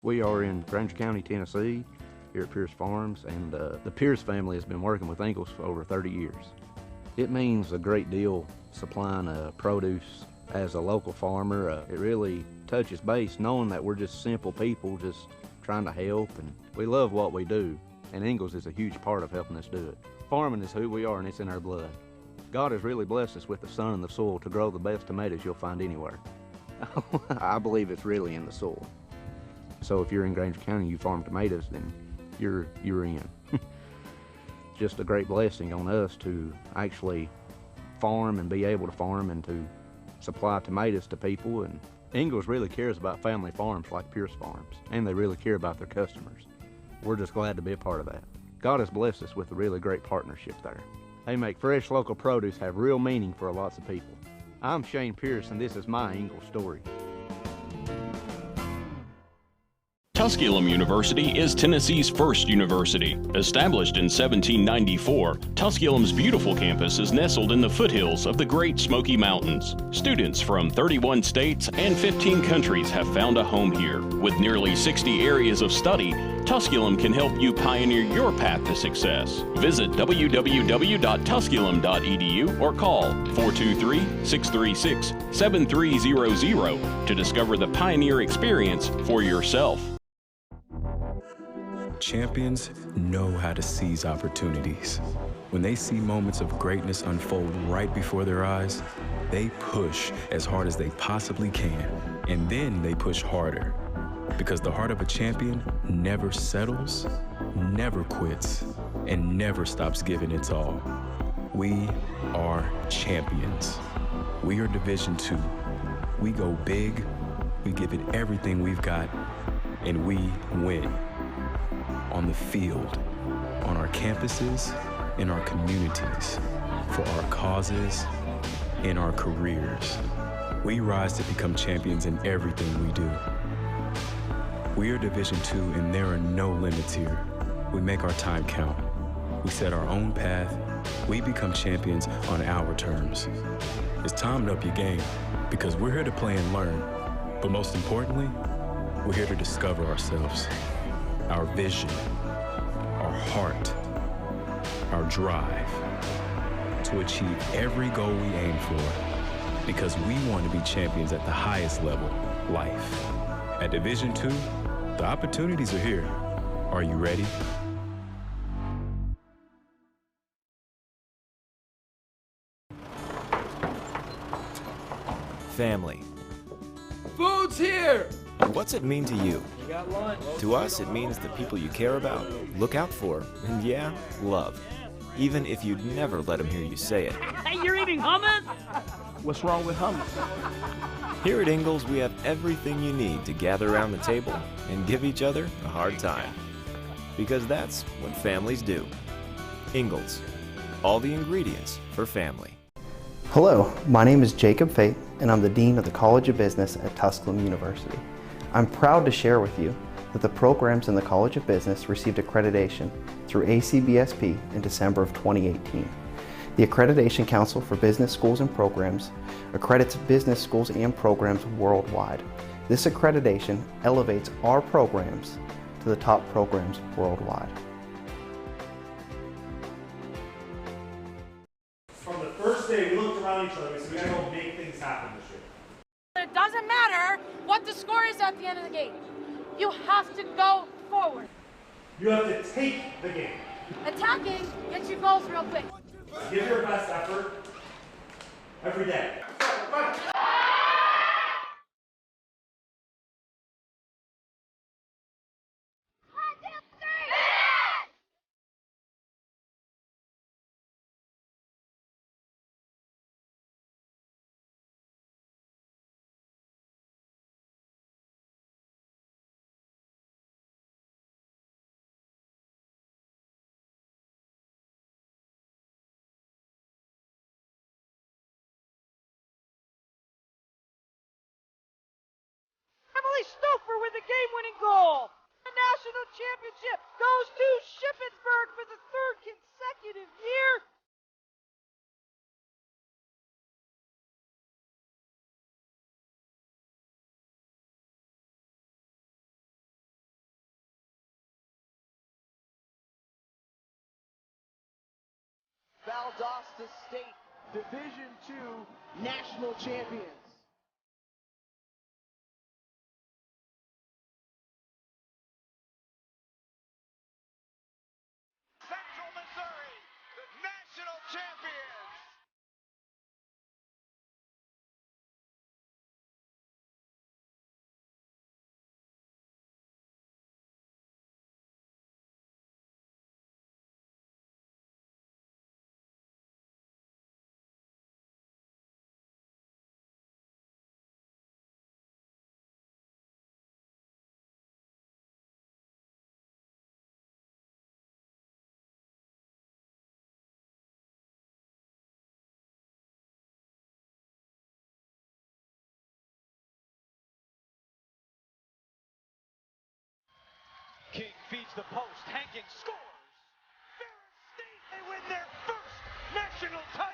We are in Granger County, Tennessee, here at Pierce Farms, and the Pierce family has been working with Ingalls for over 30 years. It means a great deal supplying produce as a local farmer. It really touches base knowing that we're just simple people just trying to help, and we love what we do, and Ingalls is a huge part of helping us do it. Farming is who we are, and it's in our blood. God has really blessed us with the sun and the soil to grow the best tomatoes you'll find anywhere. I believe it's really in the soil. So if you're in Granger County and you farm tomatoes, then you're in. Just a great blessing on us to actually farm and be able to farm and to supply tomatoes to people. And Ingalls really cares about family farms like Pierce Farms, and they really care about their customers. We're just glad to be a part of that. God has blessed us with a really great partnership there. They make fresh local produce have real meaning for lots of people. I'm Shane Pierce, and this is my Ingalls story. Tusculum University is Tennessee's first university. Established in 1794, Tusculum's beautiful campus is nestled in the foothills of the Great Smoky Mountains. Students from 31 states and 15 countries have found a home here. With nearly 60 areas of study, Tusculum can help you pioneer your path to success. Visit www.tusculum.edu or call 423-636-7300 to discover the pioneer experience for yourself. Champions know how to seize opportunities. When they see moments of greatness unfold right before their eyes, they push as hard as they possibly can, and then they push harder. Because the heart of a champion never settles, never quits, and never stops giving its all. We are champions. We are Division II. We go big, we give it everything we've got, and we win. On the field, on our campuses, in our communities, for our causes, in our careers. We rise to become champions in everything we do. We are Division II, and there are no limits here. We make our time count. We set our own path. We become champions on our terms. It's time to up your game, because we're here to play and learn. But most importantly, we're here to discover ourselves, our vision, our heart, our drive, to achieve every goal we aim for, because we want to be champions at the highest level, life. At Division II, the opportunities are here. Are you ready? Family. Food's here! What's it mean to you? You got lunch. To us, it means the people you care about, look out for, and yeah, love. Even if you'd never let them hear you say it. Hey, you're eating hummus? What's wrong with hummus? Here at Ingalls, we have everything you need to gather around the table and give each other a hard time. Because that's what families do. Ingalls. All the ingredients for family. Hello, my name is Jacob Fate, and I'm the Dean of the College of Business at Tusculum University. I'm proud to share with you that the programs in the College of Business received accreditation through ACBSP in December of 2018. The Accreditation Council for Business Schools and Programs accredits business schools and programs worldwide. This accreditation elevates our programs to the top programs worldwide. From the first day, we looked around each other and we said, we gotta go make things happen this year. It doesn't matter what the score is at the end of the game. You have to go forward. You have to take the game. Attacking gets you goals real quick. Give your best effort every day. Stouffer with a game-winning goal. The national championship goes to Shippensburg for the third consecutive year. Valdosta State Division II national champions. Central Missouri, the national champions. King feeds the post. Hankins scores. Ferris State, they win their first national title.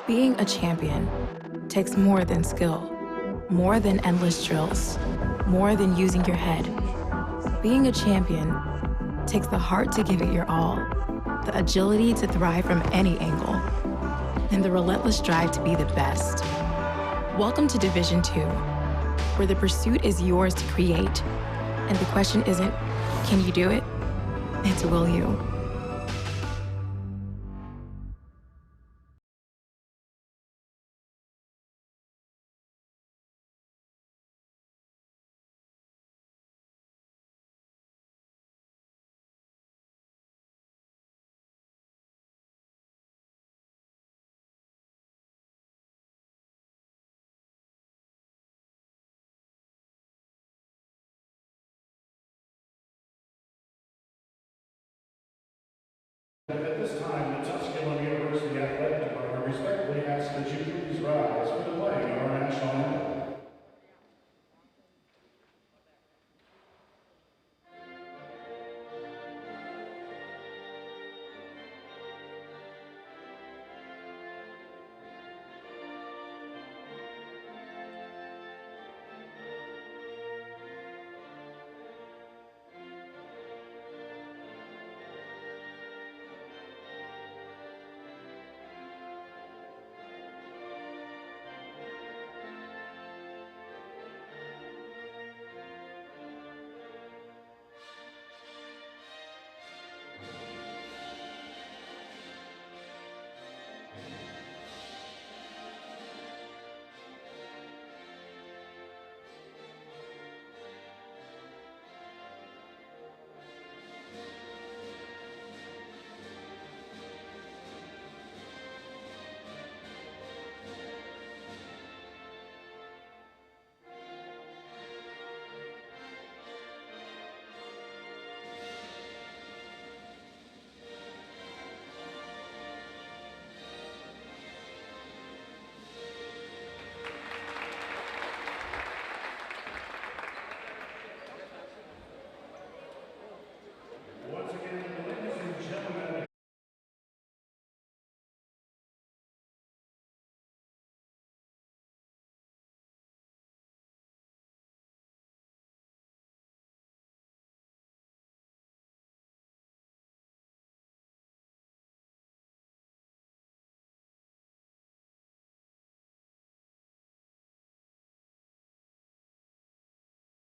Being a champion takes more than skill, more than endless drills, more than using your head. Being a champion takes the heart to give it your all, the agility to thrive from any angle, and the relentless drive to be the best. Welcome to Division II, where the pursuit is yours to create, and the question isn't, can you do it? It's, will you? At this time, the Tusculum University Athletic Department respectfully asks that you please rise for the playing of our national anthem.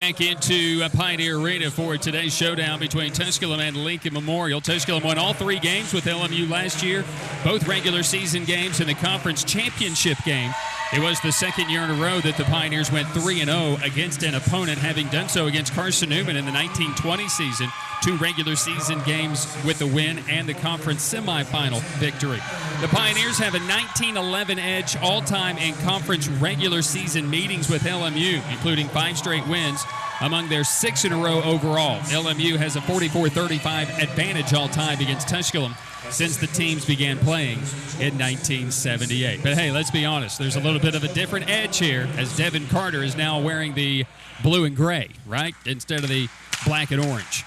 Back into Pioneer Arena for today's showdown between Tusculum and Lincoln Memorial. Tusculum won all 3 games with LMU last year, both regular season games and the conference championship game. It was the second year in a row that the Pioneers went 3-0 against an opponent, having done so against Carson Newman in the 1920 season. 2 regular season games with the win and the conference semifinal victory. The Pioneers have a 19-11 edge all-time in conference regular season meetings with LMU, including 5 straight wins among their 6 in a row overall. LMU has a 44-35 advantage all-time against Tusculum since the teams began playing in 1978. But hey, let's be honest, there's a little bit of a different edge here as Devin Carter is now wearing the blue and gray, right, instead of the black and orange.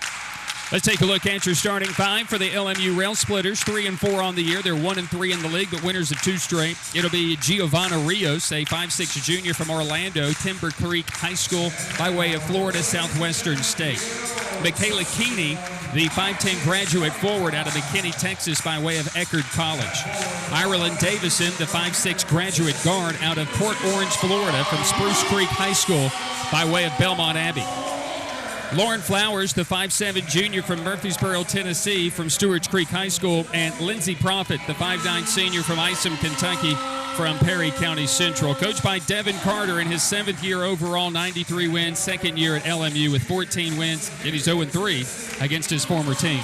Let's take a look at your starting 5 for the LMU Rail Splitters. 3-4 on the year. They're 1-3 in the league, but winners of 2 straight. It'll be Giovanna Rios, a 5'6" junior from Orlando, Timber Creek High School by way of Florida Southwestern State. Michaela Keeney, the 5'10" graduate forward out of McKinney, Texas by way of Eckerd College. Ireland Davison, the 5'6" graduate guard out of Port Orange, Florida from Spruce Creek High School by way of Belmont Abbey. Lauren Flowers, the 5'7" junior from Murfreesboro, Tennessee from Stewart's Creek High School, and Lindsey Profit, the 5'9" senior from Isom, Kentucky from Perry County Central. Coached by Devin Carter in his 7th year overall, 93 wins, 2nd year at LMU with 14 wins, and he's 0-3 against his former team.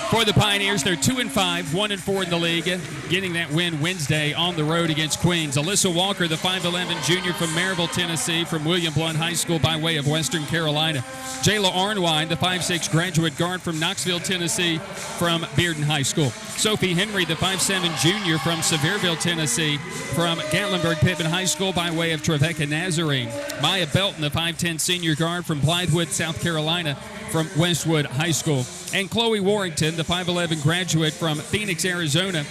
For the Pioneers, they're 2-5, 1-4 in the league, getting that win Wednesday on the road against Queens. Alyssa Walker, the 5'11" junior from Maryville, Tennessee, from William Blount High School by way of Western Carolina. Jayla Arnwine, the 5'6" graduate guard from Knoxville, Tennessee, from Bearden High School. Sophie Henry, the 5'7" junior from Sevierville, Tennessee, from Gatlinburg-Pittman High School by way of Trevecca Nazarene. Maya Belton, the 5'10" senior guard from Blythewood, South Carolina, from Westwood High School. And Chloe Warrington, the 5'11" graduate from Phoenix, Arizona,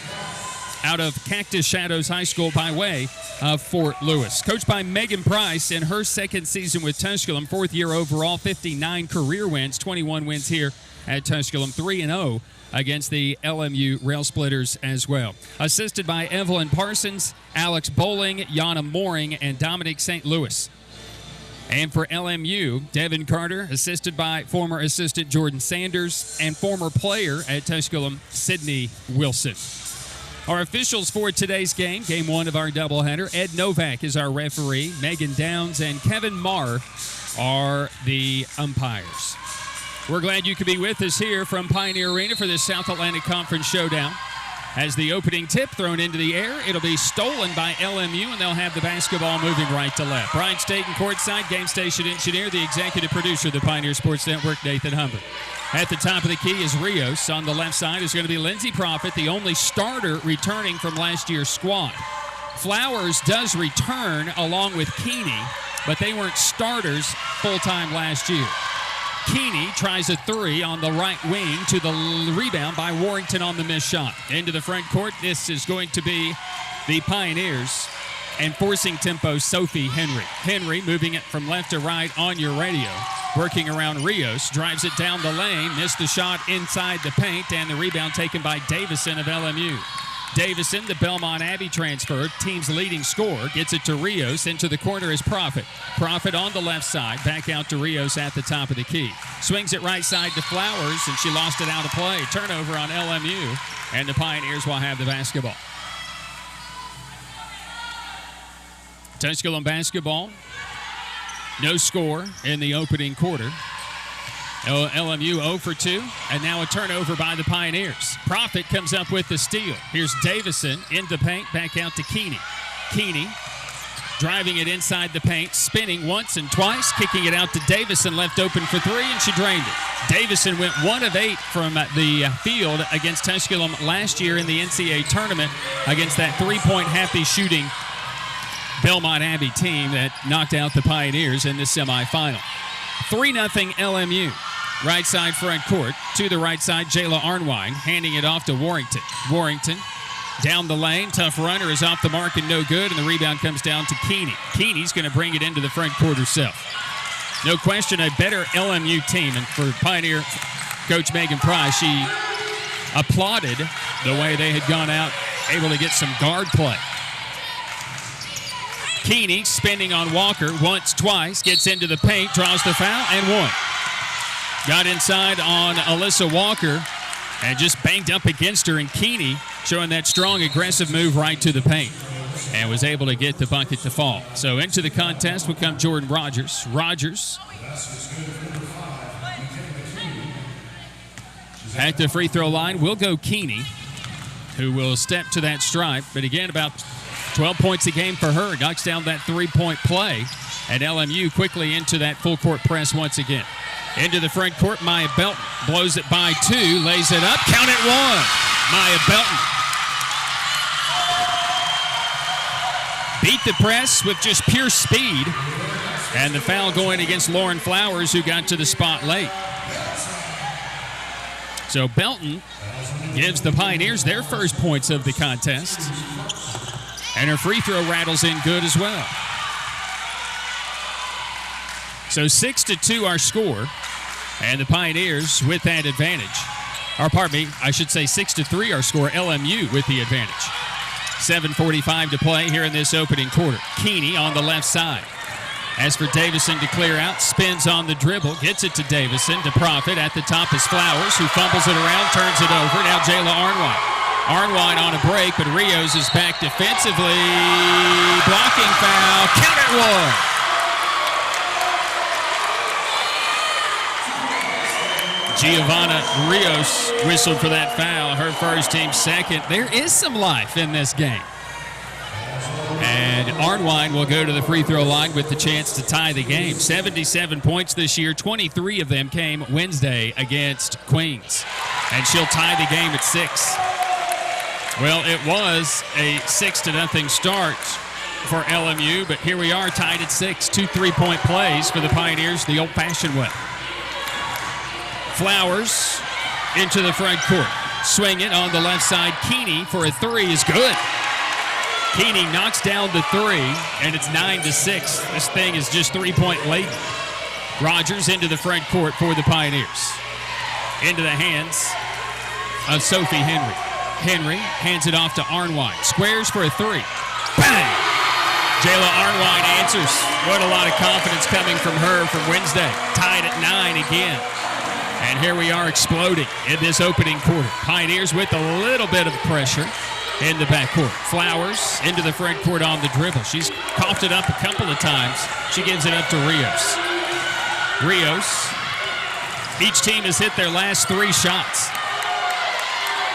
out of Cactus Shadows High School by way of Fort Lewis. Coached by Megan Price in her 2nd season with Tusculum, 4th year overall, 59 career wins, 21 wins here at Tusculum, 3-0 against the LMU Rail Splitters as well. Assisted by Evelyn Parsons, Alex Bowling, Yana Mooring, and Dominic St. Louis. And for LMU, Devin Carter, assisted by former assistant Jordan Sanders and former player at Tusculum, Sydney Wilson. Our officials for today's game, game 1 of our doubleheader, Ed Novak is our referee, Megan Downs and Kevin Marr are the umpires. We're glad you could be with us here from Pioneer Arena for this South Atlantic Conference Showdown. As the opening tip thrown into the air, it'll be stolen by LMU, and they'll have the basketball moving right to left. Brian Staten courtside, game station engineer, the executive producer of the Pioneer Sports Network, Nathan Humber. At the top of the key is Rios. On the left side is going to be Lindsey Profit, the only starter returning from last year's squad. Flowers does return along with Keeney, but they weren't starters full-time last year. Keeney tries a 3 on the right wing to the rebound by Warrington on the missed shot. Into the front court, this is going to be the Pioneers, and forcing tempo, Sophie Henry. Henry moving it from left to right on your radio. Working around Rios, drives it down the lane, missed the shot inside the paint, and the rebound taken by Davison of LMU. Davison, the Belmont Abbey transfer, team's leading scorer, gets it to Rios. Into the corner is Profit. Profit on the left side, back out to Rios at the top of the key. Swings it right side to Flowers, and she lost it out of play. Turnover on LMU, and the Pioneers will have the basketball. Tusculum basketball. No score in the opening quarter. LMU 0 for 2, and now a turnover by the Pioneers. Profit comes up with the steal. Here's Davison in the paint, back out to Keeney. Keeney driving it inside the paint, spinning once and twice, kicking it out to Davison, left open for 3, and she drained it. Davison went 1 of 8 from the field against Tusculum last year in the NCAA tournament against that 3-point happy shooting Belmont Abbey team that knocked out the Pioneers in the semifinal. 3-0 LMU. Right side front court. To the right side, Jayla Arnwine handing it off to Warrington. Warrington down the lane. Tough runner is off the mark and no good, and the rebound comes down to Keeney. Keeney's going to bring it into the front court herself. No question, a better LMU team. And for Pioneer coach Megan Price, she applauded the way they had gone out, able to get some guard play. Keeney spinning on Walker once, twice, gets into the paint, draws the foul, and one. Got inside on Alyssa Walker and just banged up against her, and Keeney showing that strong, aggressive move right to the paint and was able to get the bucket to fall. So into the contest will come Jordan Rogers. Rogers at the free throw line will go Keeney, who will step to that stripe. But again, about 12 points a game for her. Knocks down that three-point play. And LMU quickly into that full court press once again. Into the front court, Maya Belton blows it by 2, lays it up, count it 1. Maya Belton beat the press with just pure speed. And the foul going against Lauren Flowers, who got to the spot late. So Belton gives the Pioneers their first points of the contest. And her free throw rattles in good as well. So 6-2 our score. And the Pioneers with that advantage. Or pardon me, I should say 6-3 our score. LMU with the advantage. 7:45 to play here in this opening quarter. Keeney on the left side. As for Davison to clear out, spins on the dribble, gets it to Davison to Profit. At the top is Flowers, who fumbles it around, turns it over. Now Jayla Arnwine. Arnwine on a break, but Rios is back defensively. Blocking foul. Count it 1. Giovanna Rios whistled for that foul, her first, team second. There is some life in this game. And Arnwine will go to the free throw line with the chance to tie the game. 77 points this year, 23 of them came Wednesday against Queens. And she'll tie the game at 6. Well, it was a 6-0 start for LMU, but here we are tied at 6. 2 3-point plays for the Pioneers the old-fashioned way. Flowers into the front court. Swing it on the left side. Keeney for a 3 is good. Keeney knocks down the 3, and it's 9-6. This thing is just 3-point laden. Rogers into the front court for the Pioneers. Into the hands of Sophie Henry. Henry hands it off to Arnwine. Squares for a 3. Bang! Jayla Arnwine answers. What a lot of confidence coming from her from Wednesday. Tied at 9 again. And here we are exploding in this opening quarter. Pioneers with a little bit of pressure in the backcourt. Flowers into the front court on the dribble. She's coughed it up a couple of times. She gives it up to Rios. Rios. Each team has hit their last 3 shots.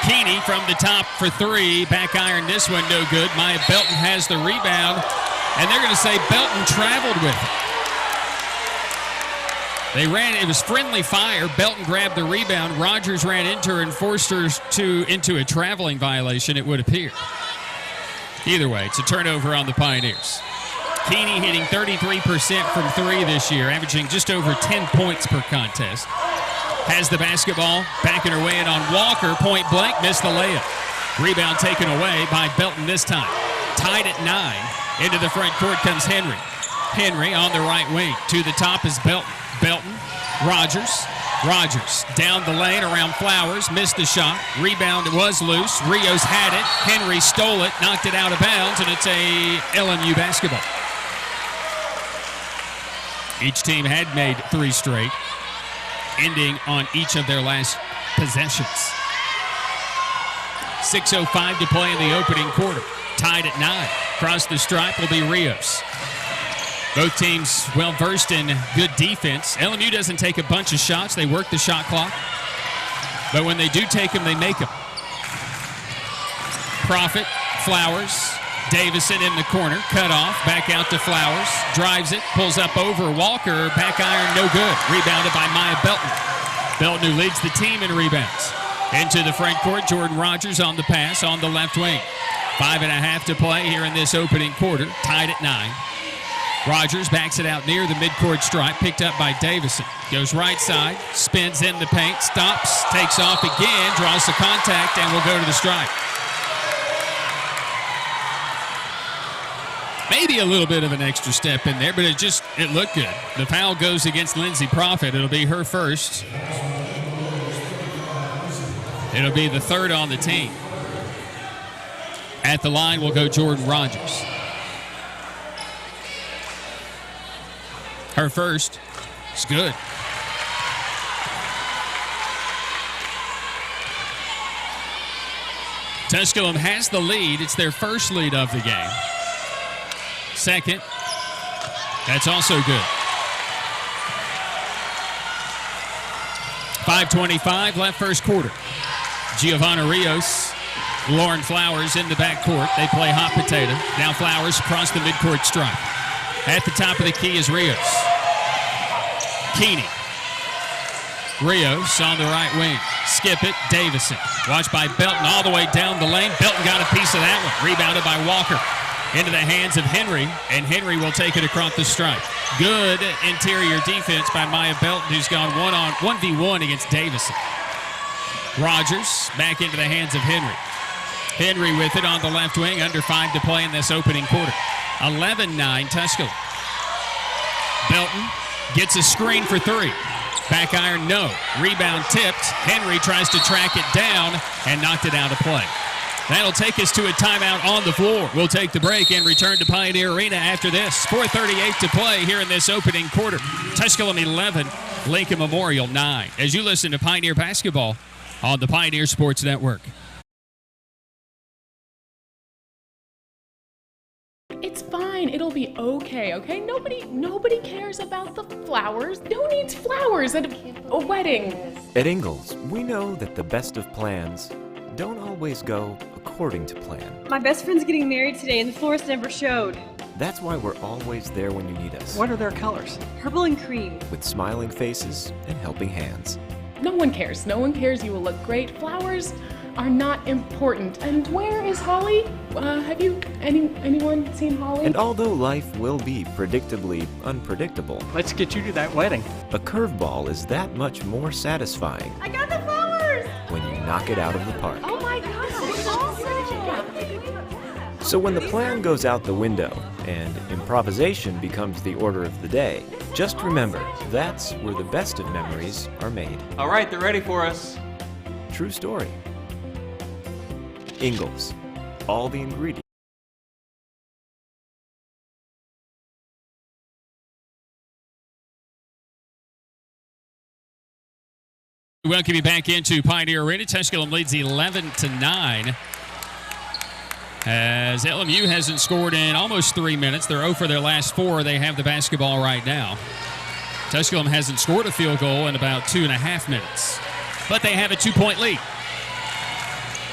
Keeney from the top for 3. Back iron this one, no good. Maya Belton has the rebound. And they're going to say Belton traveled with it. They ran, it was friendly fire. Belton grabbed the rebound. Rogers ran into her and forced her into a traveling violation, it would appear. Either way, it's a turnover on the Pioneers. Keeney hitting 33% from 3 this year, averaging just over 10 points per contest. Has the basketball, backing her way in on Walker. Point blank, missed the layup. Rebound taken away by Belton this time. Tied at 9. Into the front court comes Henry. Henry on the right wing. To the top is Belton. Belton, Rogers down the lane around Flowers, missed the shot. Rebound was loose. Rios had it. Henry stole it, knocked it out of bounds, and it's a LMU basketball. Each team had made 3 straight, ending on each of their last possessions. 6:05 to play in the opening quarter. Tied at 9. Across the stripe will be Rios. Both teams well-versed in good defense. LMU doesn't take a bunch of shots. They work the shot clock. But when they do take them, they make them. Profit, Flowers, Davison in the corner. Cut off, back out to Flowers. Drives it, pulls up over Walker. Back iron, no good. Rebounded by Maya Belton. Belton, who leads the team in rebounds. Into the front court, Jordan Rogers on the pass on the left wing. 5.5 to play here in this opening quarter. Tied at 9. Rogers backs it out near the midcourt stripe, picked up by Davison. Goes right side, spins in the paint, stops, takes off again, draws the contact, and will go to the stripe. Maybe a little bit of an extra step in there, but it looked good. The foul goes against Lindsey Profit. It'll be her first. It'll be the 3rd on the team. At the line will go Jordan Rogers. Her first. It's good. Tusculum has the lead. It's their first lead of the game. Second. That's also good. 5:25 left first quarter. Giovanna Rios, Lauren Flowers in the backcourt. They play hot potato. Now Flowers across the midcourt stripe. At the top of the key is Rios. Keeney. Rios on the right wing. Skip it, Davison. Watched by Belton all the way down the lane. Belton got a piece of that one. Rebounded by Walker. Into the hands of Henry, and Henry will take it across the stripe. Good interior defense by Maya Belton, who's gone 1v1 against Davison. Rogers back into the hands of Henry. Henry with it on the left wing, under 5 to play in this opening quarter. 11-9 Tusculum. Belton gets a screen for 3. Back iron, no. Rebound tipped. Henry tries to track it down and knocked it out of play. That'll take us to a timeout on the floor. We'll take the break and return to Pioneer Arena after this. 4:38 to play here in this opening quarter. Tusculum 11, Lincoln Memorial 9. As you listen to Pioneer Basketball on the Pioneer Sports Network. It's fine. It'll be okay, okay? Nobody cares about the flowers. Who needs flowers at a wedding? At Ingalls, we know that the best of plans don't always go according to plan. My best friend's getting married today and the florist never showed. That's why we're always there when you need us. What are their colors? Purple and cream. With smiling faces and helping hands. No one cares. No one cares. You will look great. Flowers are not important. And where is Holly? Have you anyone seen Holly? And although life will be predictably unpredictable, Let's get you to that wedding. a curveball is that much more satisfying I got the flowers! when you knock it out of the park. Oh my gosh, it's awesome! So when the plan goes out the window and improvisation becomes the order of the day, just remember, that's where the best of memories are made. All right, they're ready for us. True story. Ingalls. All the ingredients. We welcome you back into Pioneer Arena. Tusculum leads 11-9. As LMU hasn't scored in almost 3 minutes. They're 0 for their last 4. They have the basketball right now. Tusculum hasn't scored a field goal in about 2.5 minutes. But they have a 2-point lead.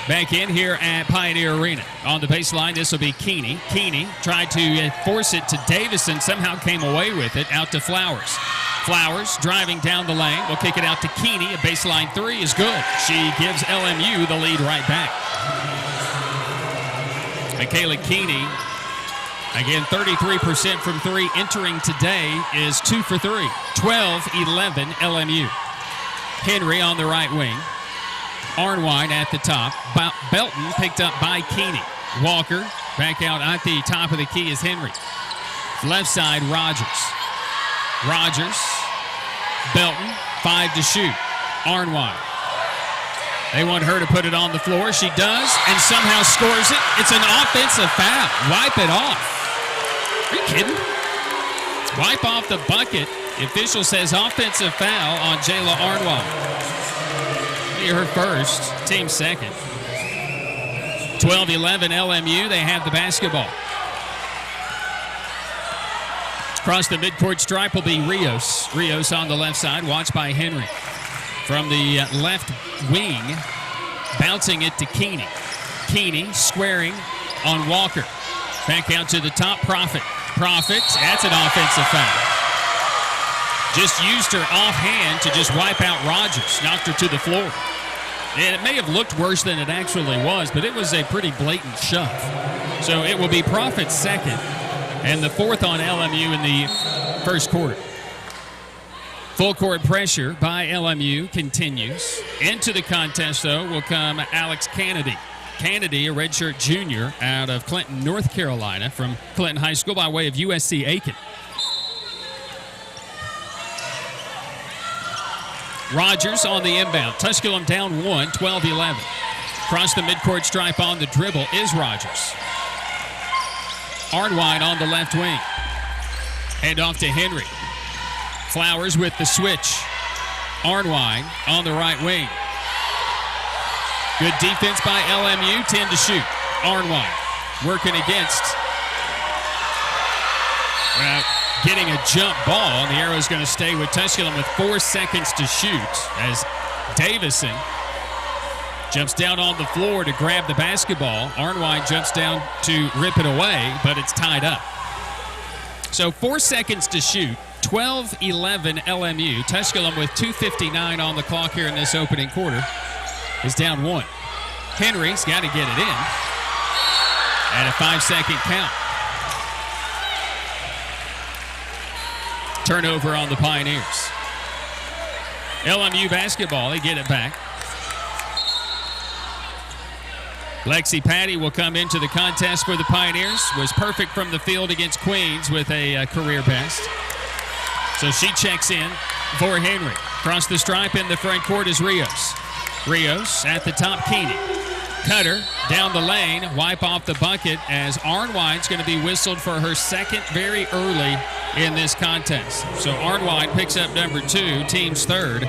Back in here at Pioneer Arena. On the baseline, this will be Keeney. Keeney tried to force it to Davison, somehow came away with it, out to Flowers. Flowers driving down the lane. Will kick it out to Keeney. A baseline 3 is good. She gives LMU the lead right back. Michaela Keeney, again, 33% from 3 entering today, is 2 for 3. 12-11 LMU. Henry on the right wing. Arnwine at the top. Belton picked up by Keeney. Walker back out at the top of the key is Henry. Left side, Rogers. Rogers. Belton, 5 to shoot. Arnwine. They want her to put it on the floor. She does, and somehow scores it. It's an offensive foul. Wipe it off. Are you kidding? Wipe off the bucket. The official says offensive foul on Jayla Arnwine. Her first, team second. 12-11 LMU. They have the basketball. Across the midcourt stripe will be Rios. Rios on the left side, watched by Henry. From the left wing, bouncing it to Keeney. Keeney squaring on Walker. Back out to the top, Profit. Profit, that's an offensive foul. Just used her offhand to just wipe out Rogers. Knocked her to the floor. And it may have looked worse than it actually was, but it was a pretty blatant shove. So it will be Profit's second and the 4th on LMU in the first quarter. Full court pressure by LMU continues. Into the contest, though, will come Alex Kennedy. Kennedy, a redshirt junior out of Clinton, North Carolina, from Clinton High School by way of USC Aiken. Rogers on the inbound. Tusculum down 1, 12-11. Across the midcourt stripe on the dribble is Rogers. Arnwine on the left wing. Hand off to Henry. Flowers with the switch. Arnwine on the right wing. Good defense by LMU, 10 to shoot. Arnwine working against, getting a jump ball, and the arrow's going to stay with Tusculum with 4 seconds to shoot as Davison jumps down on the floor to grab the basketball. Arnwine jumps down to rip it away, but it's tied up. So 4 seconds to shoot, 12-11 LMU. Tusculum with 2:59 on the clock here in this opening quarter is down 1. Henry's got to get it in at a 5-second count. Turnover on the Pioneers. LMU basketball, they get it back. Lexi Patty will come into the contest for the Pioneers. Was perfect from the field against Queens with a career best. So she checks in for Henry. Across the stripe in the front court is Rios. Rios at the top, Keeney. Cutter down the lane, wipe off the bucket as Arnwine's going to be whistled for her second very early in this contest. So Arnwine picks up number 2, team's third.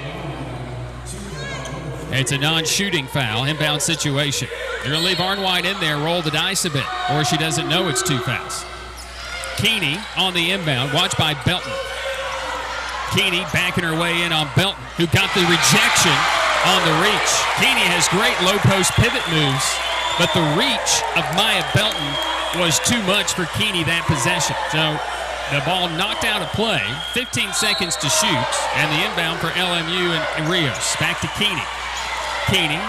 It's a non-shooting foul, inbound situation. They're going to leave Arnwine in there, roll the dice a bit, or she doesn't know it's 2 fouls. Keeney on the inbound, watched by Belton. Keeney backing her way in on Belton, who got the rejection on the reach. Keeney has great low post pivot moves, but the reach of Maya Belton was too much for Keeney that possession. So the ball knocked out of play, 15 seconds to shoot, and the inbound for LMU and Rios. Back to Keeney. Keeney,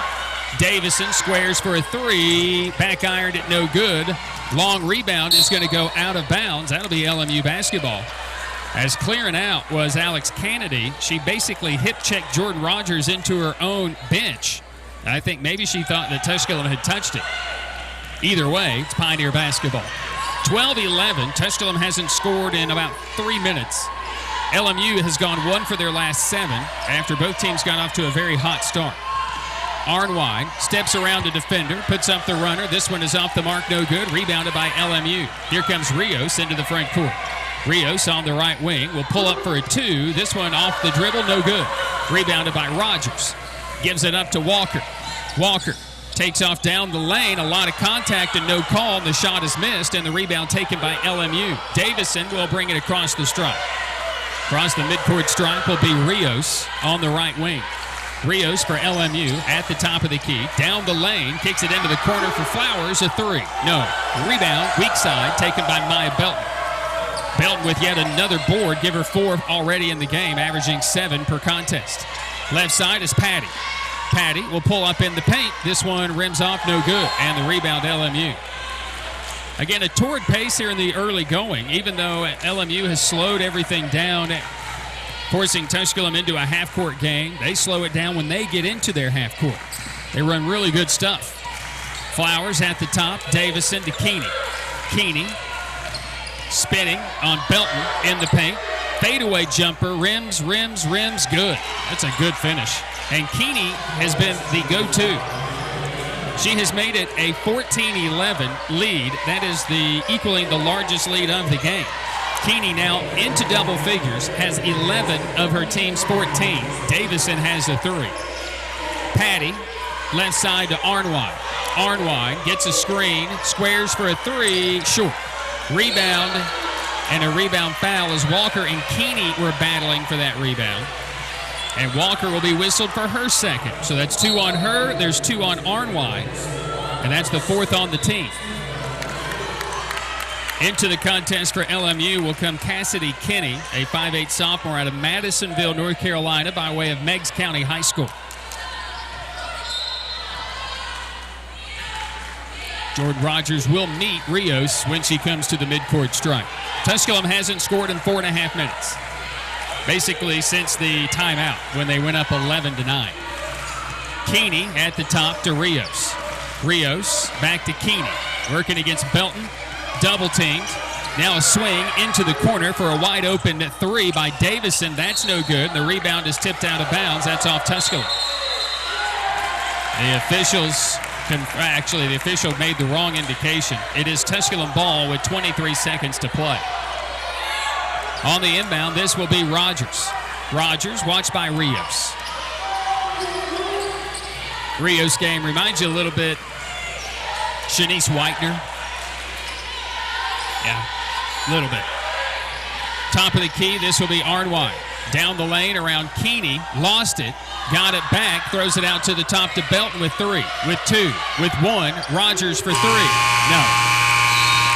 Davison squares for a 3, back ironed it, no good. Long rebound is going to go out of bounds. That'll be LMU basketball. As clearing out was Alex Kennedy. She basically hip-checked Jordan Rogers into her own bench. I think maybe she thought that Tusculum had touched it. Either way, it's Pioneer basketball. 12-11. Tusculum hasn't scored in about 3 minutes. LMU has gone 1 for their last 7 after both teams got off to a very hot start. Arnwine steps around a defender, puts up the runner. This one is off the mark, no good. Rebounded by LMU. Here comes Rios into the front court. Rios on the right wing will pull up for a 2. This one off the dribble, no good. Rebounded by Rogers. Gives it up to Walker. Walker takes off down the lane. A lot of contact and no call. The shot is missed, and the rebound taken by LMU. Davison will bring it across the stripe. Across the midcourt stripe will be Rios on the right wing. Rios for LMU at the top of the key. Down the lane, kicks it into the corner for Flowers, a 3. No. Rebound, weak side, taken by Maya Belton. Belton with yet another board, give her 4 already in the game, averaging 7 per contest. Left side is Patty. Patty will pull up in the paint. This one rims off, no good, and the rebound LMU. Again, a torrid pace here in the early going, even though LMU has slowed everything down, forcing Tusculum into a half-court game. They slow it down when they get into their half-court. They run really good stuff. Flowers at the top, Davison to Keeney. Keeney spinning on Belton in the paint. Fadeaway jumper, rims, good. That's a good finish. And Keeney has been the go-to. She has made it a 14-11 lead. That is equaling the largest lead of the game. Keeney now into double figures, has 11 of her team's 14. Davison has a 3. Patty, left side to Arnwine. Arnwine gets a screen, squares for a 3, short. Rebound, and a rebound foul as Walker and Keeney were battling for that rebound. And Walker will be whistled for her second. So that's 2 on her, there's 2 on Arnwine, and that's the 4th on the team. Into the contest for LMU will come Cassidy Kinney, a 5'8 sophomore out of Madisonville, North Carolina, by way of Meigs County High School. Jordan Rogers will meet Rios when she comes to the midcourt stripe. Tusculum hasn't scored in 4.5 minutes. Basically since the timeout when they went up 11-9. Keeney at the top to Rios. Rios back to Keeney. Working against Belton. Double teamed. Now a swing into the corner for a wide open 3 by Davison. That's no good. The rebound is tipped out of bounds. That's off Tusculum. The official made the wrong indication. It is Tusculum ball with 23 seconds to play. On the inbound, this will be Rogers. Rogers, watched by Rios. Rios game reminds you a little bit Shanice Whitener. Yeah, a little bit. Top of the key, this will be Arnwine. Down the lane around Keeney, lost it, got it back, throws it out to the top to Belton with 3, with 2, with 1, Rogers for 3. No.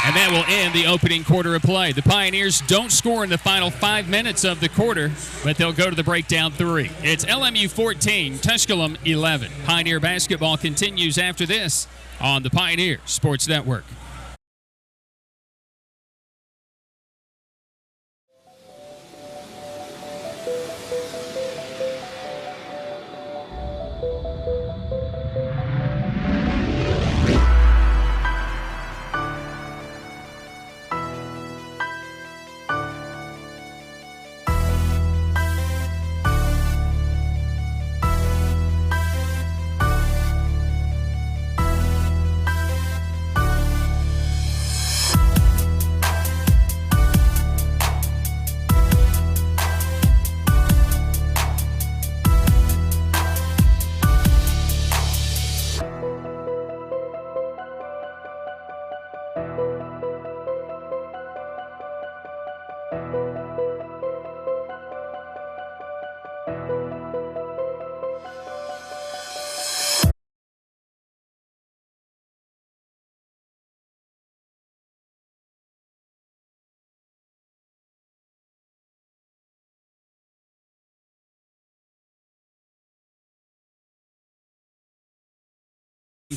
And that will end the opening quarter of play. The Pioneers don't score in the final 5 minutes of the quarter, but they'll go to the breakdown 3. It's LMU 14, Tusculum 11. Pioneer basketball continues after this on the Pioneer Sports Network.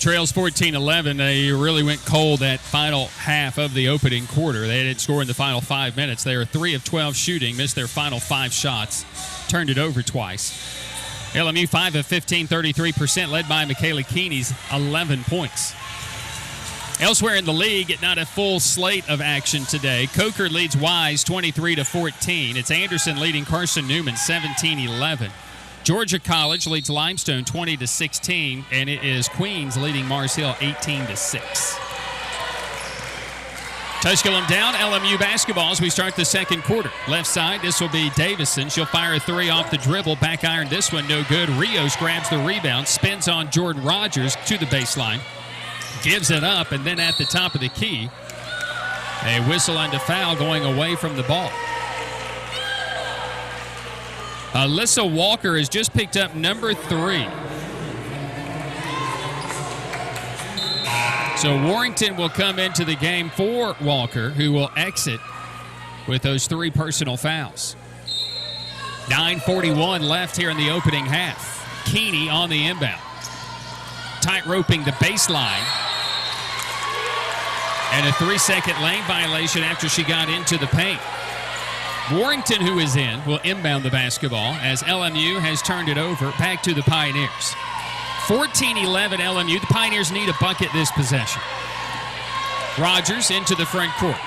Trails 14-11. They really went cold that final half of the opening quarter. They didn't score in the final 5 minutes. They were 3 of 12 shooting, missed their final 5 shots, turned it over twice. LMU 5 of 15, 33%, led by Michaela Keeney's 11 points. Elsewhere in the league, not a full slate of action today. Coker leads Wise 23-14. It's Anderson leading Carson Newman 17-11. Georgia College leads Limestone 20-16, and it is Queens leading Mars Hill 18-6. Tusculum down, LMU basketball as we start the second quarter. Left side, this will be Davison. She'll fire a 3 off the dribble. Back iron, this one no good. Rios grabs the rebound, spins on Jordan Rogers to the baseline. Gives it up, and then at the top of the key, a whistle and a foul going away from the ball. Alyssa Walker has just picked up number 3. So Warrington will come into the game for Walker, who will exit with those 3 personal fouls. 9:41 left here in the opening half. Keeney on the inbound. Tight roping the baseline. And a 3-second lane violation after she got into the paint. Warrington, who is in, will inbound the basketball as LMU has turned it over back to the Pioneers. 14-11 LMU. The Pioneers need a bucket this possession. Rogers into the front court.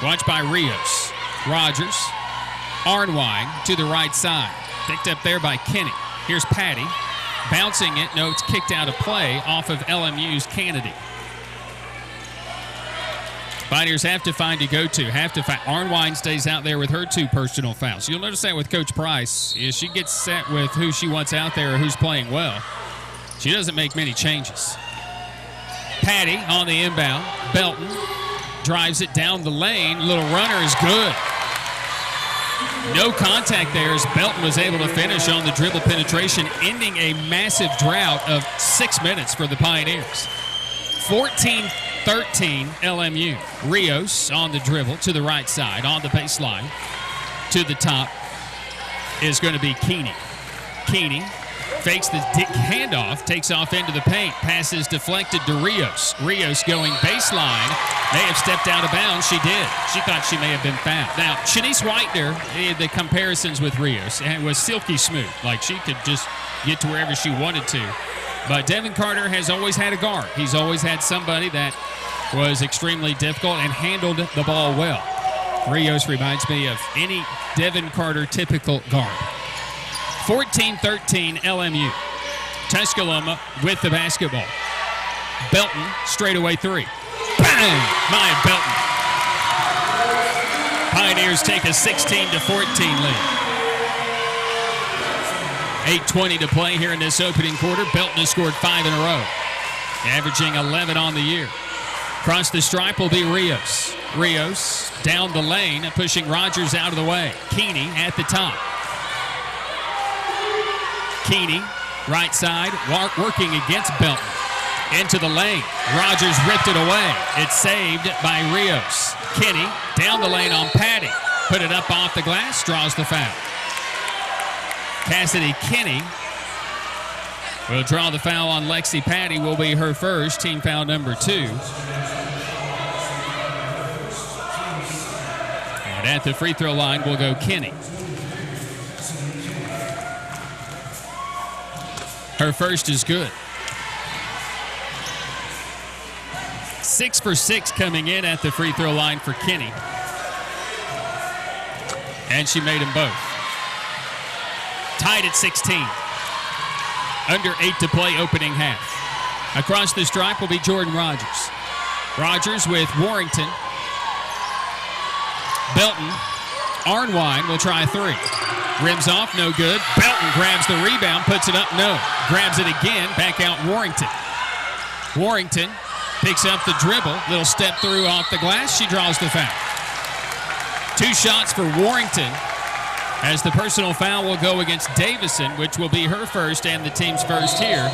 Watched by Rios. Rogers. Arnwine to the right side. Picked up there by Kenny. Here's Patty. Bouncing it. No, it's kicked out of play off of LMU's Kennedy. Pioneers have to find a go-to. Arnwine stays out there with her 2 personal fouls. You'll notice that with Coach Price. If she gets set with who she wants out there or who's playing well, she doesn't make many changes. Patty on the inbound. Belton drives it down the lane. Little runner is good. No contact there as Belton was able to finish on the dribble penetration, ending a massive drought of 6 minutes for the Pioneers. 14-13 LMU. Rios on the dribble to the right side, on the baseline. To the top is going to be Keeney. Keeney fakes the handoff, takes off into the paint, passes deflected to Rios. Rios going baseline, may have stepped out of bounds. She did. She thought she may have been fouled. Now, Shanice Whitener, the comparisons with Rios, and was silky smooth. Like she could just get to wherever she wanted to. But Devin Carter has always had a guard. He's always had somebody that was extremely difficult and handled the ball well. Rios reminds me of any Devin Carter typical guard. 14-13 LMU. Tusculum with the basketball. Belton, straightaway 3. Bang! Maya Belton. Pioneers Pioneers take a 16-14 lead. 8:20 to play here in this opening quarter. Belton has scored 5 in a row, averaging 11 on the year. Across the stripe will be Rios. Rios down the lane, pushing Rogers out of the way. Keeney at the top. Keeney, right side, working against Belton. Into the lane. Rogers ripped it away. It's saved by Rios. Kinney down the lane on Patty. Put it up off the glass, draws the foul. Cassidy Kinney will draw the foul on Lexi Patty. Will be her first, team foul number 2. And at the free throw line will go Kinney. Her first is good. 6 for 6 coming in at the free throw line for Kinney. And she made them both. Tied at 16. Under 8 to play opening half. Across the stripe will be Jordan Rogers. Rogers with Warrington. Belton. Arnwine will try 3. Rims off, no good. Belton grabs the rebound, puts it up, no. Grabs it again, back out Warrington. Warrington picks up the dribble. Little step through off the glass. She draws the foul. 2 shots for Warrington, as the personal foul will go against Davison, which will be her first and the team's first here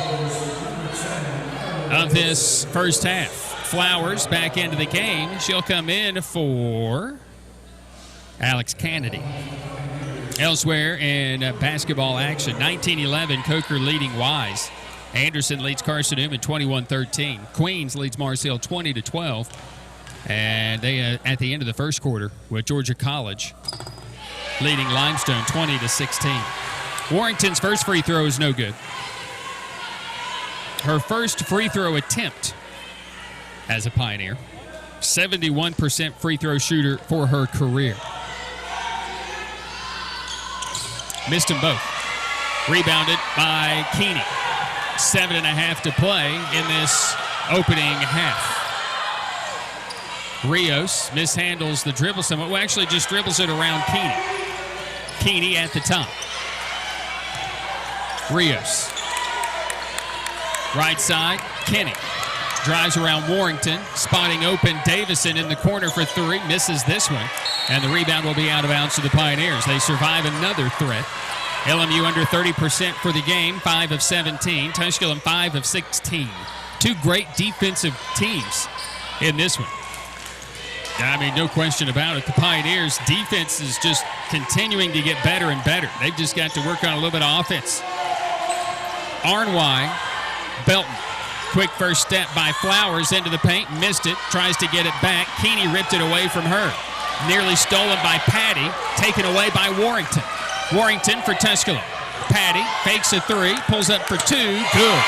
of this first half. Flowers back into the game. She'll come in for Alex Kennedy. Elsewhere in basketball action, 19-11, Coker leading Wise. Anderson leads Carson Newman 21-13. Queens leads Marcel 20-12. And they at the end of the first quarter with Georgia College leading Limestone 20-16. Warrington's first free throw is no good. Her first free throw attempt as a Pioneer. 71% free throw shooter for her career. Missed them both. Rebounded by Keeney. 7.5 to play in this opening half. Rios mishandles the dribble somewhat. Well, actually just dribbles it around Keeney. Keeney at the top. Rios. Right side, Kinney. Drives around Warrington, spotting open Davison in the corner for 3. Misses this one. And the rebound will be out of bounds to the Pioneers. They survive another threat. LMU under 30% for the game, 5 of 17. Tusculum 5 of 16. 2 great defensive teams in this one. I mean, no question about it. The Pioneers' defense is just continuing to get better and better. They've just got to work on a little bit of offense. Arnwine, Belton. Quick first step by Flowers into the paint. Missed it. Tries to get it back. Keeney ripped it away from her. Nearly stolen by Patty. Taken away by Warrington. Warrington for Tusculum. Patty fakes a 3. Pulls up for 2. Good.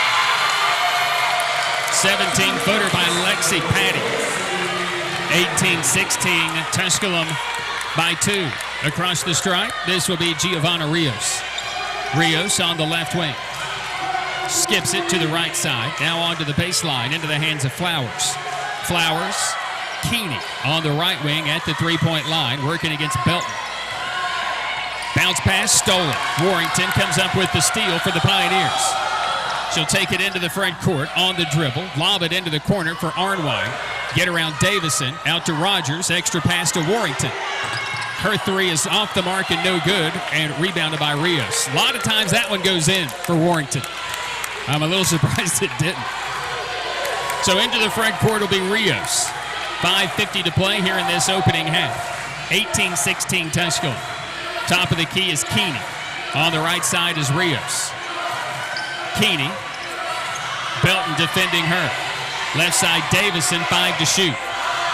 17-footer by Lexi Patty. 18-16, Tusculum by 2. Across the stripe, this will be Giovanna Rios. Rios on the left wing. Skips it to the right side. Now onto the baseline, into the hands of Flowers. Flowers, Keeney on the right wing at the three-point line, working against Belton. Bounce pass, stolen. Warrington comes up with the steal for the Pioneers. She'll take it into the front court on the dribble, lob it into the corner for Arnwine. Get around Davison, out to Rogers, extra pass to Warrington. Her 3 is off the mark and no good, and rebounded by Rios. A lot of times that one goes in for Warrington. I'm a little surprised it didn't. So into the front court will be Rios. 5:50 to play here in this opening half. 18-16 Tusculum. Top of the key is Keeney. On the right side is Rios. Keeney. Belton defending her. Left side, Davison, 5 to shoot.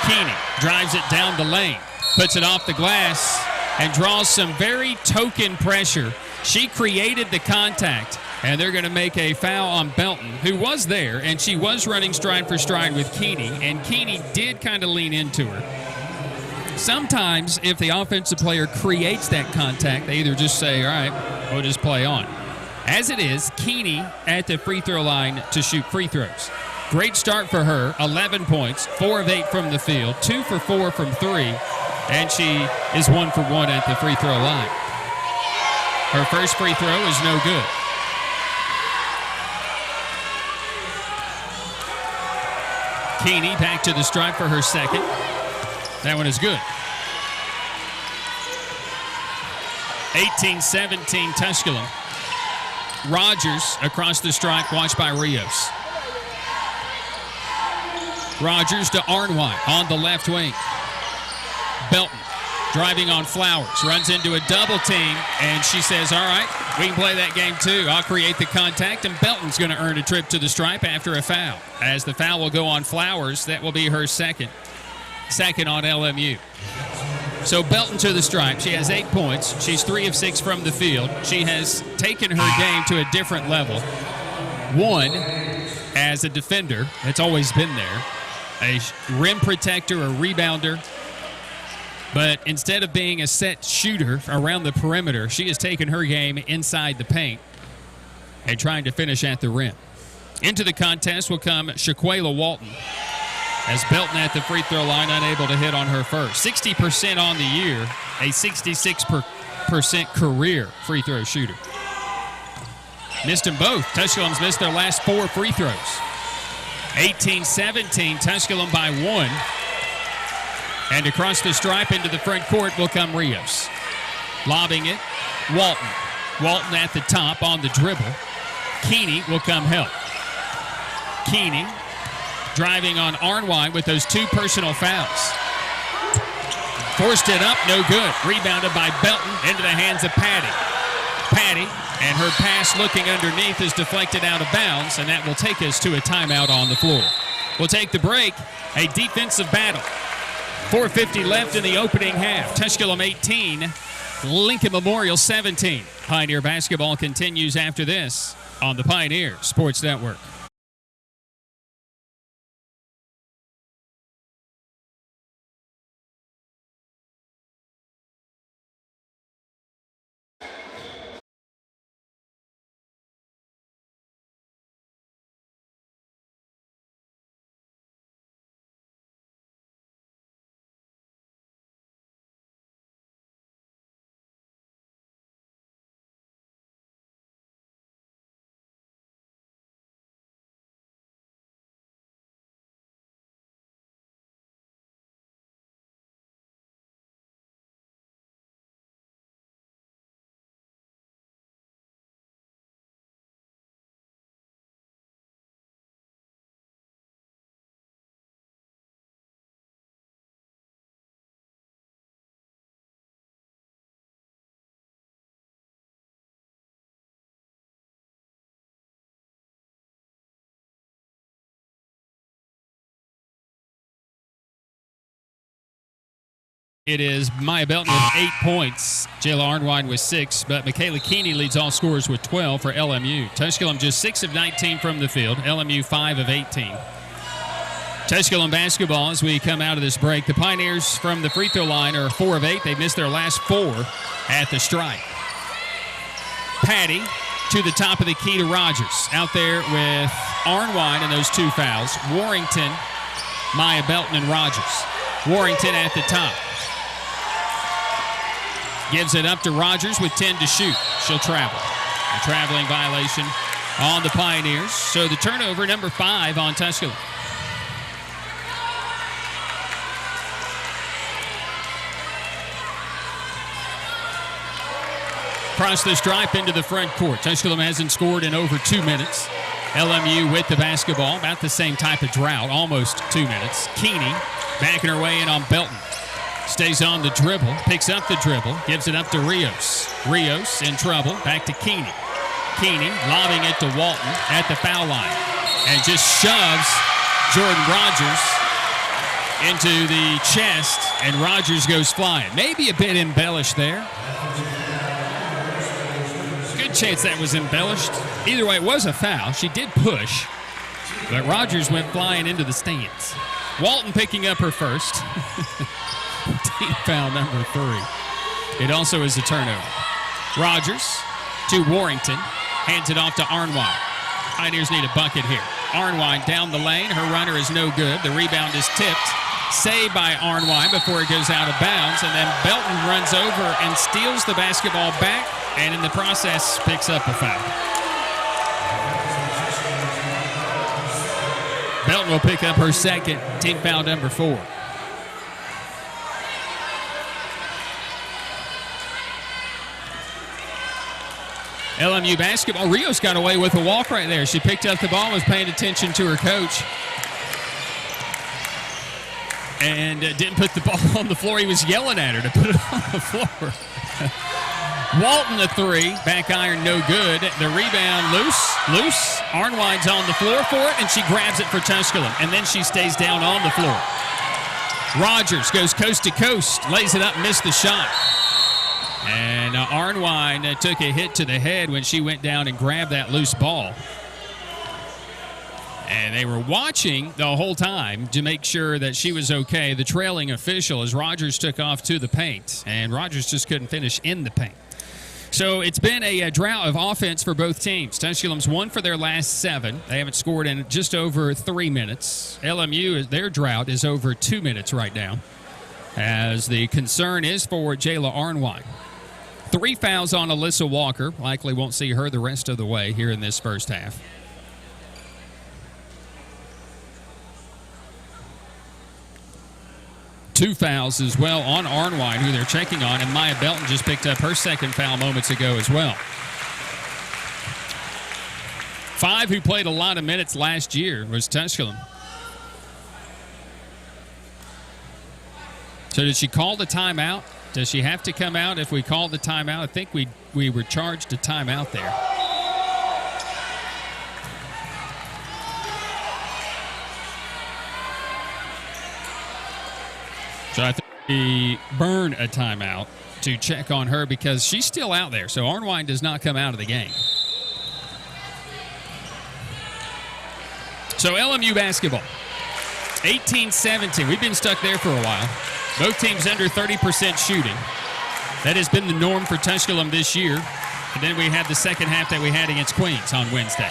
Keeney drives it down the lane, puts it off the glass, and draws some very token pressure. She created the contact, and they're going to make a foul on Belton, who was there, and she was running stride for stride with Keeney, and Keeney did kind of lean into her. Sometimes, if the offensive player creates that contact, they either just say, all right, we'll just play on. As it is, Keeney at the free throw line to shoot free throws. Great start for her, 11 points, 4 of 8 from the field, 2 for 4 from 3. And she is 1 for 1 at the free throw line. Her first free throw is no good. Keeney back to the stripe for her second. That one is good. 18-17 Tusculum. Rogers across the stripe, watched by Rios. Rogers to Arnwine on the left wing. Belton driving on Flowers, runs into a double team, and she says, all right, we can play that game too. I'll create the contact, and Belton's going to earn a trip to the stripe after a foul. As the foul will go on Flowers, that will be her second on LMU. So Belton to the stripe. She has 8 points. She's 3 of 6 from the field. She has taken her game to a different level. One, as a defender, that's always been there. A rim protector, a rebounder. But instead of being a set shooter around the perimeter, she has taken her game inside the paint and trying to finish at the rim. Into the contest will come Shaquela Walton, as Belton at the free throw line, unable to hit on her first. 60% on the year, a 66% career free throw shooter. Missed them both. Tusculum's missed their last 4 free throws. 18-17, Tusculum by 1. And across the stripe into the front court will come Rios. Lobbing it, Walton. Walton at the top on the dribble. Keeney will come help. Keeney driving on Arnwine with those 2 personal fouls. Forced it up, no good. Rebounded by Belton into the hands of Patty. Patty, and her pass looking underneath is deflected out of bounds, and that will take us to a timeout on the floor. We'll take the break, a defensive battle. 4:50 left in the opening half. Tusculum 18, Lincoln Memorial 17. Pioneer basketball continues after this on the Pioneer Sports Network. It is Maya Belton with 8 points. Jayla Arnwine with 6, but Michaela Keeney leads all scorers with 12 for LMU. Tusculum just 6 of 19 from the field. LMU 5 of 18. Tusculum basketball as we come out of this break. The Pioneers from the free throw line are 4 of 8. They missed their last 4 at the stripe. Patty to the top of the key to Rogers. Out there with Arnwine and those 2 fouls. Warrington, Maya Belton, and Rogers. Warrington at the top. Gives it up to Rogers with 10 to shoot. She'll travel. A traveling violation on the Pioneers. So the turnover, number 5 on Tusculum. Across the stripe into the front court. Tusculum hasn't scored in over 2 minutes. LMU with the basketball. About the same type of drought. Almost 2 minutes. Keeney backing her way in on Belton. Stays on the dribble, picks up the dribble, gives it up to Rios. Rios in trouble, back to Keeney. Keeney lobbing it to Walton at the foul line and just shoves Jordan Rogers into the chest, and Rogers goes flying. Maybe a bit embellished there. Good chance that was embellished. Either way, it was a foul. She did push, but Rogers went flying into the stands. Walton picking up her first. Team foul number 3. It also is a turnover. Rogers to Warrington. Hands it off to Arnwine. Pioneers need a bucket here. Arnwine down the lane. Her runner is no good. The rebound is tipped Saved by Arnwine before it goes out of bounds, and then Belton runs over and steals the basketball back, and in the process picks up a foul. Belton will pick up her second, team foul number 4. LMU basketball. Rios got away with a walk right there. She picked up the ball and was paying attention to her coach. And didn't put the ball on the floor. He was yelling at her to put it on the floor. Walton the 3. Back iron no good. The rebound loose. Arnwine's on the floor for it, and she grabs it for Tusculum. And then she stays down on the floor. Rogers goes coast to coast. Lays it up, missed the shot. And Arnwine took a hit to the head when she went down and grabbed that loose ball. And they were watching the whole time to make sure that she was okay. The trailing official as Rogers took off to the paint. And Rogers just couldn't finish in the paint. So it's been a drought of offense for both teams. Tusculum's won for their last 7. They haven't scored in just over 3 minutes. LMU, their drought is over 2 minutes right now, as the concern is for Jayla Arnwine. 3 fouls on Alyssa Walker. Likely won't see her the rest of the way here in this first half. Two fouls as well on Arnwine, who they're checking on, and Maya Belton just picked up her second foul moments ago as well. 5 who played a lot of minutes last year was Tusculum. So did she call the timeout? Does she have to come out if we call the timeout? I think we were charged a timeout there. So I think we burn a timeout to check on her because she's still out there. So Arnwine does not come out of the game. So LMU basketball, 18-17. We've been stuck there for a while. Both teams under 30% shooting. That has been the norm for Tusculum this year. And then we had the second half that we had against Queens on Wednesday.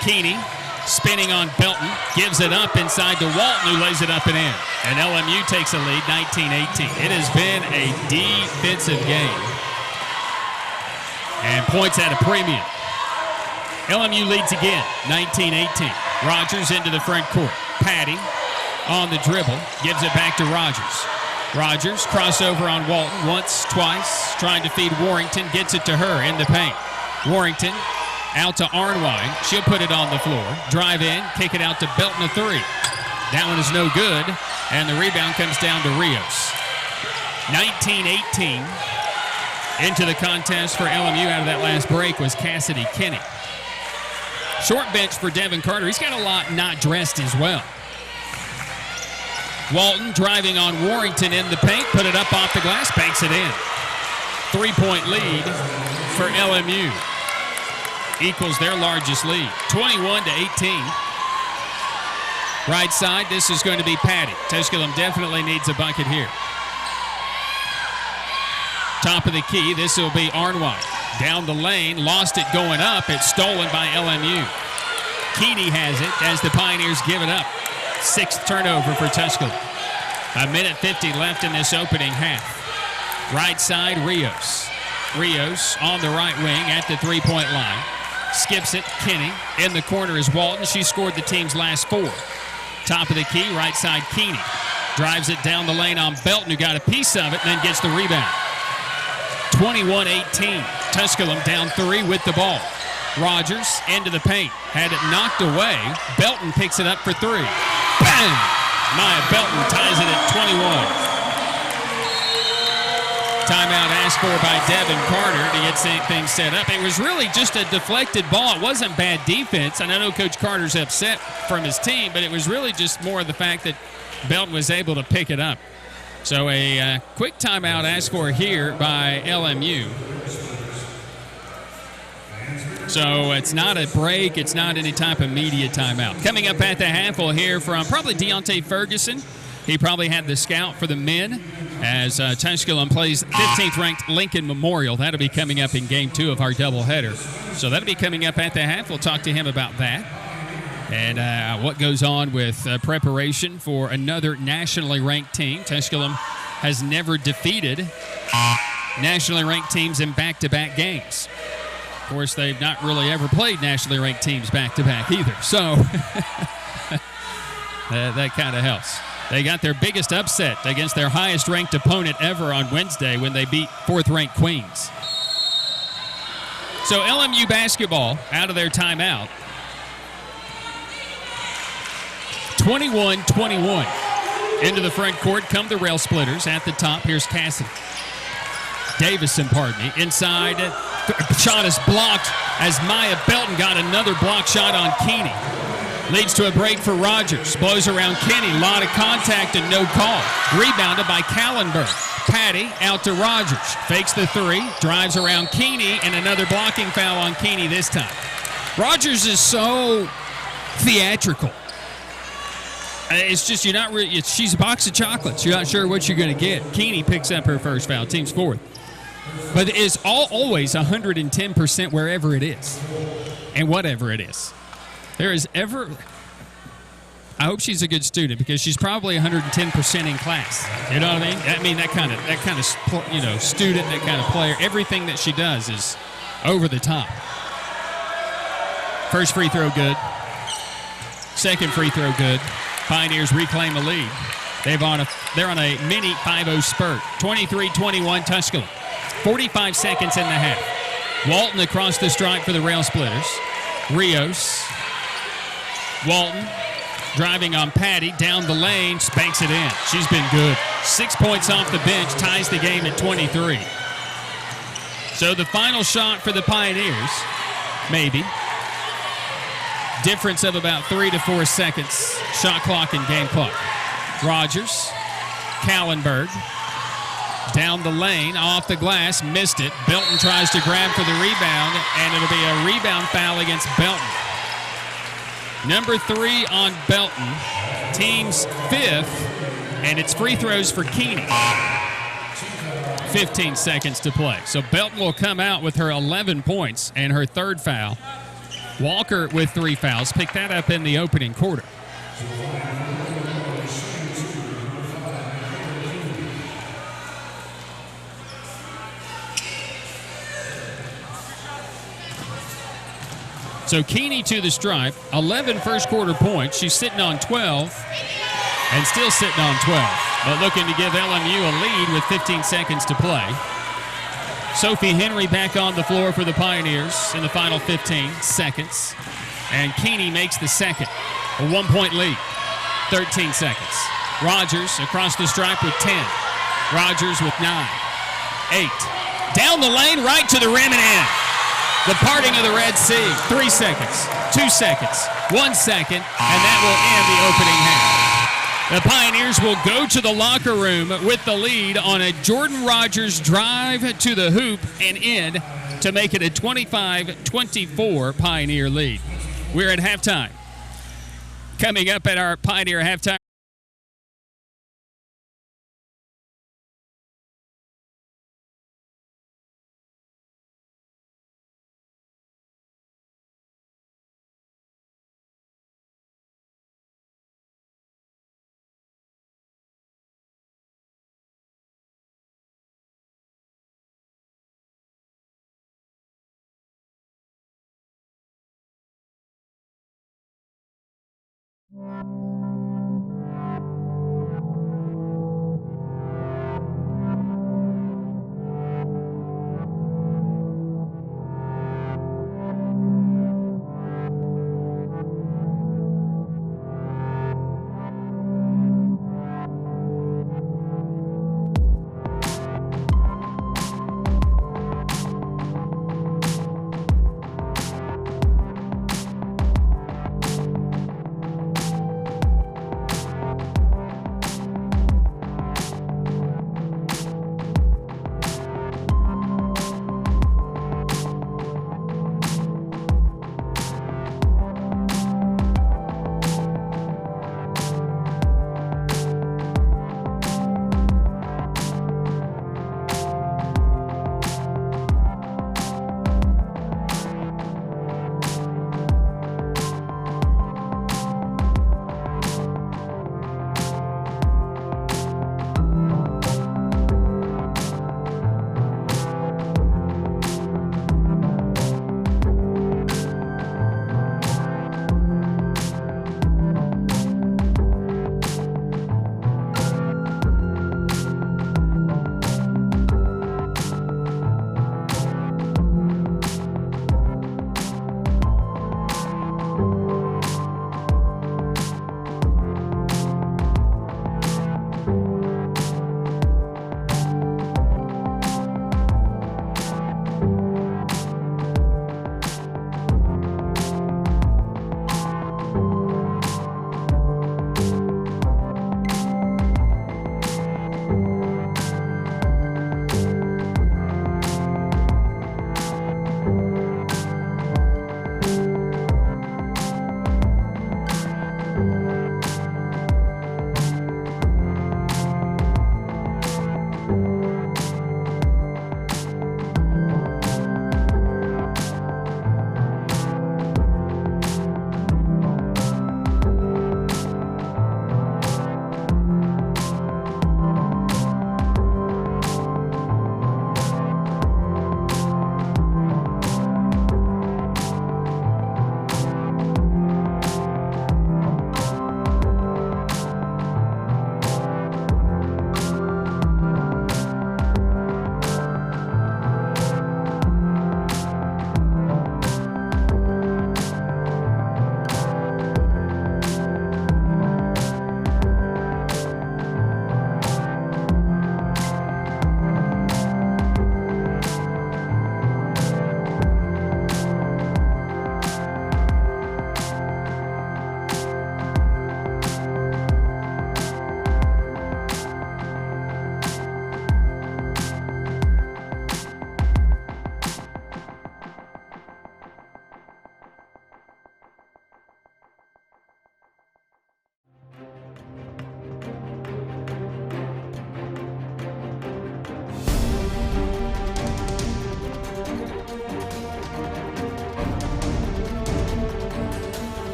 Keeney spinning on Belton, gives it up inside to Walton, who lays it up and in. And LMU takes a lead, 19-18. It has been a defensive game. And points at a premium. LMU leads again, 19-18. Rogers into the front court. Patty on the dribble, gives it back to Rogers. Rogers, crossover on Walton once, twice, trying to feed Warrington, gets it to her in the paint. Warrington out to Arnwine. She'll put it on the floor. Drive in, kick it out to Belton, a 3. That one is no good, and the rebound comes down to Rios. 19-18. Into the contest for LMU out of that last break was Cassidy Kinney. Short bench for Devin Carter. He's got a lot not dressed as well. Walton driving on Warrington in the paint, put it up off the glass, banks it in. 3-point lead for LMU. Equals their largest lead, 21-18. Right side, this is going to be Patty. Tusculum definitely needs a bucket here. Top of the key, this will be Arnwine. Down the lane, lost it going up. It's stolen by LMU. Keeney has it as the Pioneers give it up. 6th turnover for Tusculum. 1:50 left in this opening half. Right side, Rios. Rios on the right wing at the 3-point line. Skips it, Kinney. In the corner is Walton. She scored the team's last 4. Top of the key, right side, Keeney. Drives it down the lane on Belton, who got a piece of it, and then gets the rebound. 21-18. Tusculum down 3 with the ball. Rogers into the paint. Had it knocked away. Belton picks it up for 3. Bang! Maya Belton ties it at 21. Timeout asked for by Devin Carter to get things set up. It was really just a deflected ball. It wasn't bad defense. And I know Coach Carter's upset from his team, but it was really just more of the fact that Belton was able to pick it up. So a quick timeout asked for here by LMU. So it's not a break. It's not any type of media timeout. Coming up at the half, we'll hear from probably Deontay Ferguson. He probably had the scout for the men as Tusculum plays 15th-ranked Lincoln Memorial. That'll be coming up in Game 2 of our doubleheader. So that'll be coming up at the half. We'll talk to him about that. And what goes on with preparation for another nationally ranked team. Tusculum has never defeated nationally ranked teams in back-to-back games. Of course, they've not really ever played nationally ranked teams back-to-back either. So that kind of helps. They got their biggest upset against their highest-ranked opponent ever on Wednesday when they beat fourth-ranked Queens. So LMU basketball out of their timeout. 21-21. Into the front court come the Rail Splitters. At the top, here's Davison, inside. Shot is blocked as Maya Belton got another block shot on Keeney. Leads to a break for Rogers. Blows around Kenny. Lot of contact and no call. Rebounded by Kallenberg. Patty out to Rogers. Fakes the three. Drives around Keeney, and another blocking foul on Keeney this time. Rogers is so theatrical. It's just you're not really. She's a box of chocolates. You're not sure what you're going to get. Keeney picks up her first foul. Team's fourth. But it's always 110% wherever it is and whatever it is. There is ever. I hope she's a good student because she's probably 110% in class. You know what I mean? That kind of student, that kind of player. Everything that she does is over the top. First free throw good. Second free throw good. Pioneers reclaim the lead. They're on a mini 5-0 spurt. 23-21 Tusculum. 45 seconds in the half. Walton across the stripe for the Rail Splitters. Rios. Walton driving on Patty. Down the lane. Spanks it in. She's been good. 6 points off the bench. Ties the game at 23. So the final shot for the Pioneers. Maybe. Difference of about 3 to 4 seconds. Shot clock and game clock. Rogers. Kallenberg. Down the lane, off the glass, missed it. Belton tries to grab for the rebound, and it'll be a rebound foul against Belton. Number 3 on Belton. Team's 5th, and it's free throws for Keeney. 15 seconds to play. So Belton will come out with her 11 points and her 3rd foul. Walker with 3 fouls. Picked that up in the opening quarter. So Keeney to the stripe, 11 first quarter points. She's sitting on 12 and still sitting on 12, but looking to give LMU a lead with 15 seconds to play. Sophie Henry back on the floor for the Pioneers in the final 15 seconds. And Keeney makes the second. A 1-point lead. 13 seconds. Rogers across the stripe with 10. Rogers with 9. 8. Down the lane, right to the rim and in. The parting of the Red Sea. 3 seconds. 2 seconds. 1 second. And that will end the opening half. The Pioneers will go to the locker room with the lead on a Jordan Rogers drive to the hoop and in to make it a 25-24 Pioneer lead. We're at halftime. Coming up at our Pioneer halftime.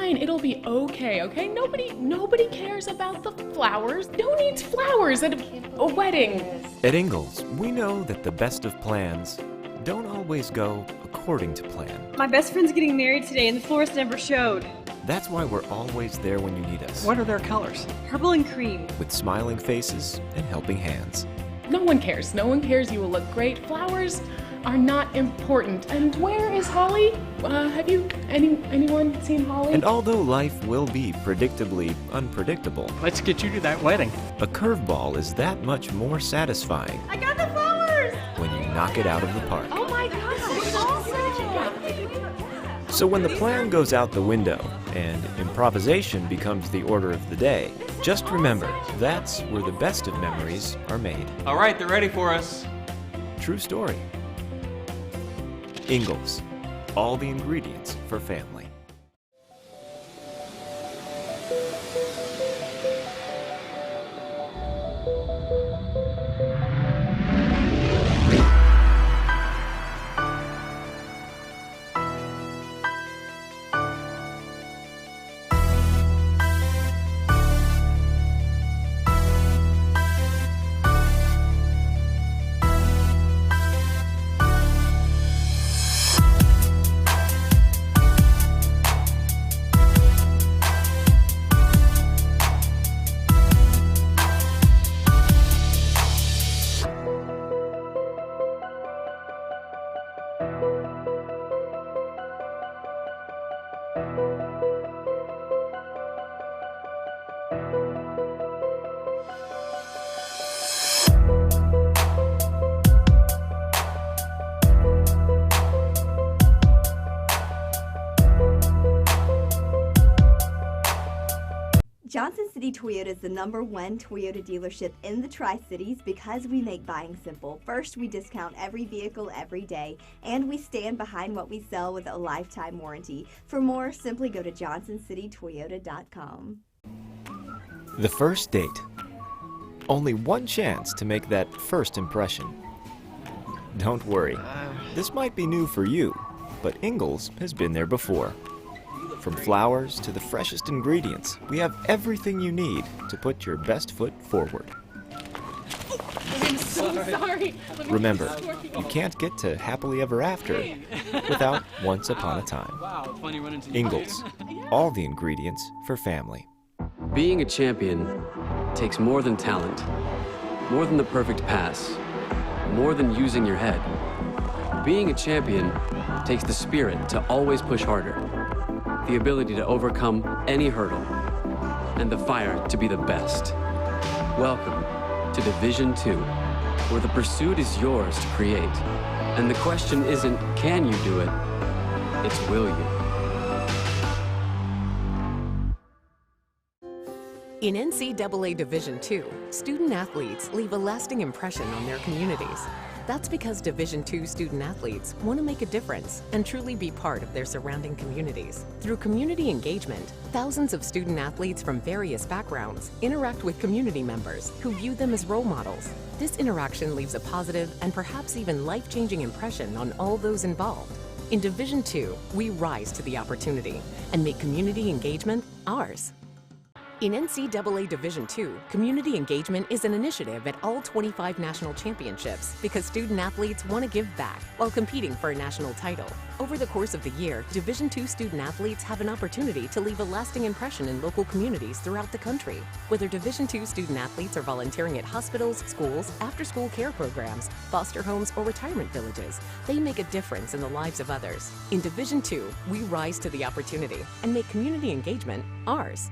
fine. It'll be okay, okay? Nobody cares about the flowers. Who needs flowers at a wedding? At Ingalls, we know that the best of plans don't always go according to plan. My best friend's getting married today and the florist never showed. That's why we're always there when you need us. What are their colors? Purple and cream. With smiling faces and helping hands. No one cares. No one cares. You will look great. Flowers are not important. And where is Holly? Have you anyone seen Holly? And although life will be predictably unpredictable, Let's get you to that wedding. a curveball is that much more satisfying I got the flowers! when you knock it out of the park. Oh my gosh, that's awesome! So when the plan goes out the window and improvisation becomes the order of the day, just remember, that's where the best of memories are made. All right, they're ready for us. True story. Ingalls. All the ingredients for family. Johnson City Toyota is the #1 Toyota dealership in the Tri-Cities because we make buying simple. First, we discount every vehicle every day, and we stand behind what we sell with a lifetime warranty. For more, simply go to johnsoncitytoyota.com. The first date. Only one chance to make that first impression. Don't worry, this might be new for you, but Ingalls has been there before. From flowers to the freshest ingredients, we have everything you need to put your best foot forward. I'm so sorry. Remember, you can't get to happily ever after without once upon a time. Ingalls, all the ingredients for family. Being a champion takes more than talent, more than the perfect pass, more than using your head. Being a champion takes the spirit to always push harder, the ability to overcome any hurdle, and the fire to be the best. Welcome to Division 2, where the pursuit is yours to create. And the question isn't, can you do it? It's, will you? In NCAA Division II, student athletes leave a lasting impression on their communities. That's because Division II student athletes want to make a difference and truly be part of their surrounding communities. Through community engagement, thousands of student athletes from various backgrounds interact with community members who view them as role models. This interaction leaves a positive and perhaps even life-changing impression on all those involved. In Division II, we rise to the opportunity and make community engagement ours. In NCAA Division II, community engagement is an initiative at all 25 national championships because student athletes want to give back while competing for a national title. Over the course of the year, Division II student athletes have an opportunity to leave a lasting impression in local communities throughout the country. Whether Division II student athletes are volunteering at hospitals, schools, after-school care programs, foster homes, or retirement villages, they make a difference in the lives of others. In Division II, we rise to the opportunity and make community engagement ours.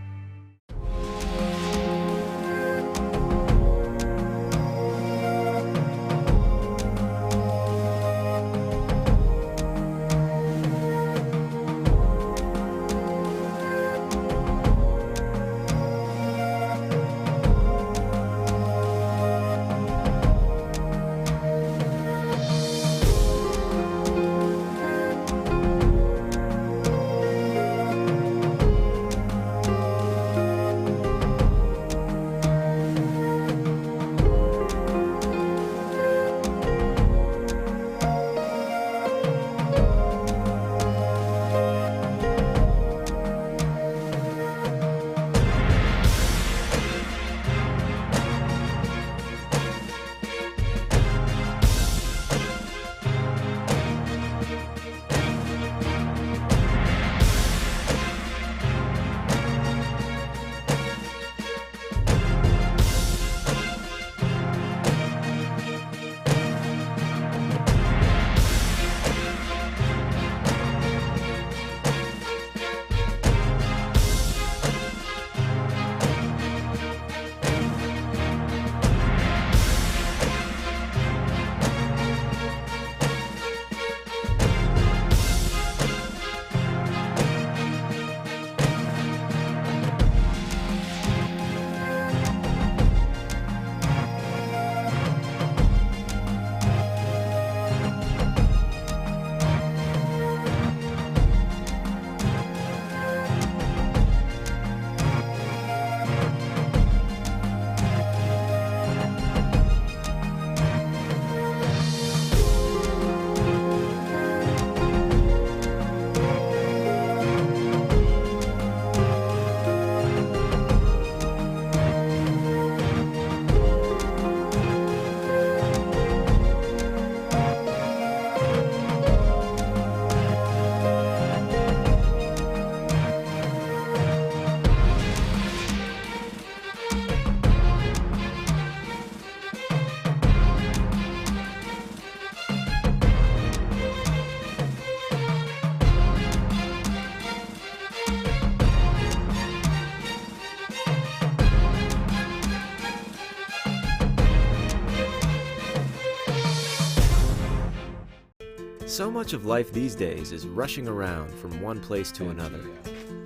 So much of life these days is rushing around from one place to another.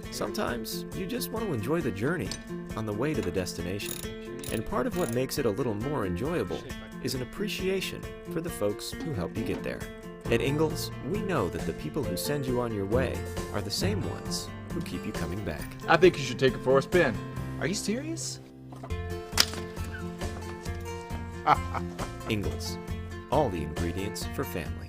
Sometimes you just want to enjoy the journey on the way to the destination. And part of what makes it a little more enjoyable is an appreciation for the folks who help you get there. At Ingalls, we know that the people who send you on your way are the same ones who keep you coming back. I think you should take it for a spin. Are you serious? Ingalls, all the ingredients for family.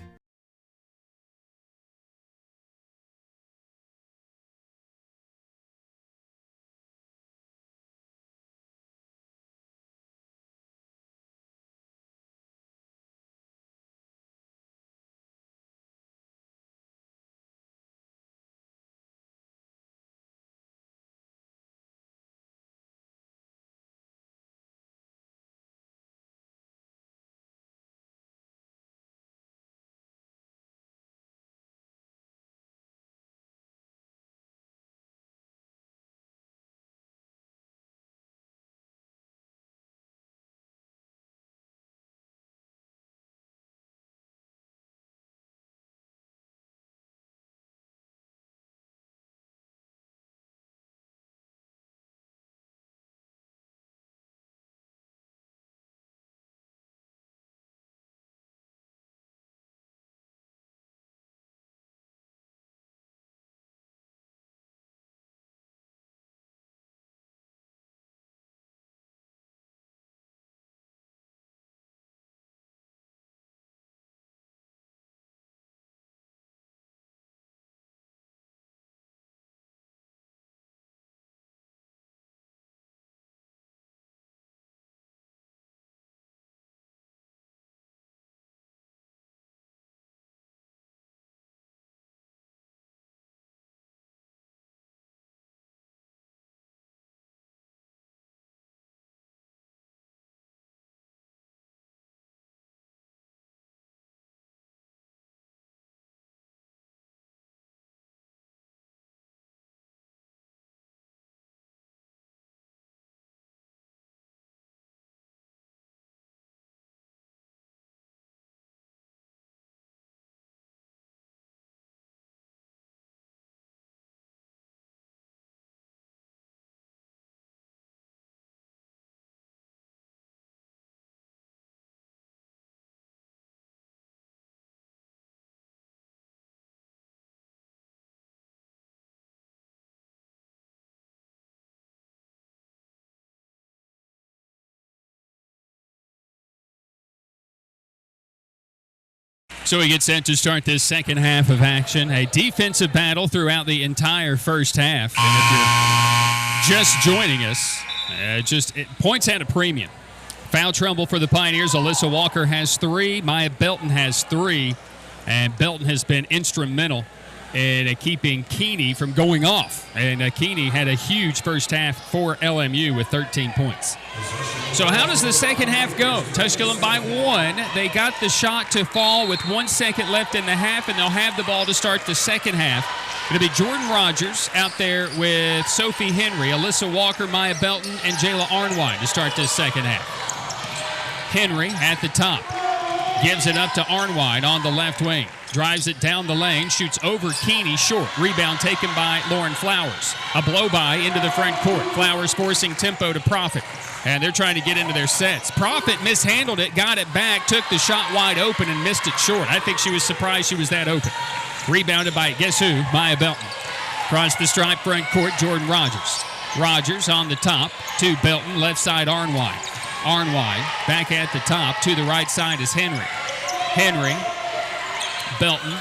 So we get set to start this second half of action. A defensive battle throughout the entire first half. And if you're just joining us, points at a premium. Foul trouble for the Pioneers. Alyssa Walker has 3. Maya Belton has 3. And Belton has been instrumental in keeping Keeney from going off. And Keeney had a huge first half for LMU with 13 points. So how does the second half go? Tusculum by 1. They got the shot to fall with 1 second left in the half, and they'll have the ball to start the second half. It'll be Jordan Rogers out there with Sophie Henry, Alyssa Walker, Maya Belton, and Jayla Arnwine to start this second half. Henry at the top. Gives it up to Arnwine on the left wing. Drives it down the lane, shoots over Keeney, short. Rebound taken by Lauren Flowers. A blow-by into the front court. Flowers forcing tempo to Profit. And they're trying to get into their sets. Profit mishandled it, got it back, took the shot wide open and missed it short. I think she was surprised she was that open. Rebounded by, guess who? Maya Belton. Across the stripe front court, Jordan Rogers. Rogers on the top to Belton, left side Arnwine. Arnwine back at the top, to the right side is Henry. Henry, Belton,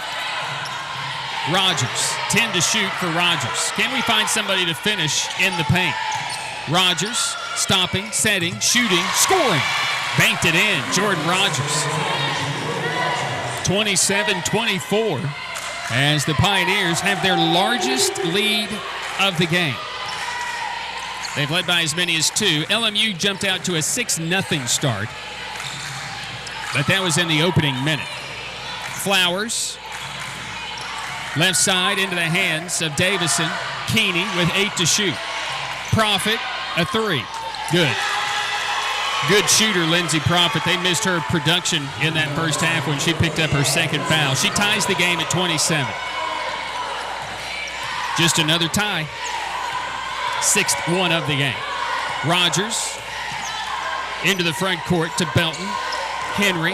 Rogers. 10 to shoot for Rogers. Can we find somebody to finish in the paint? Rogers stopping, setting, shooting, scoring. Banked it in, Jordan Rogers. 27-24 as the Pioneers have their largest lead of the game. They've led by as many as 2. LMU jumped out to a 6-0 start, but that was in the opening minute. Flowers, left side into the hands of Davison. Keeney with 8 to shoot. Profit, a 3. Good. Good shooter, Lindsey Profit. They missed her production in that first half when she picked up her second foul. She ties the game at 27. Just another tie. Sixth one of the game. Rogers into the front court to Belton. Henry,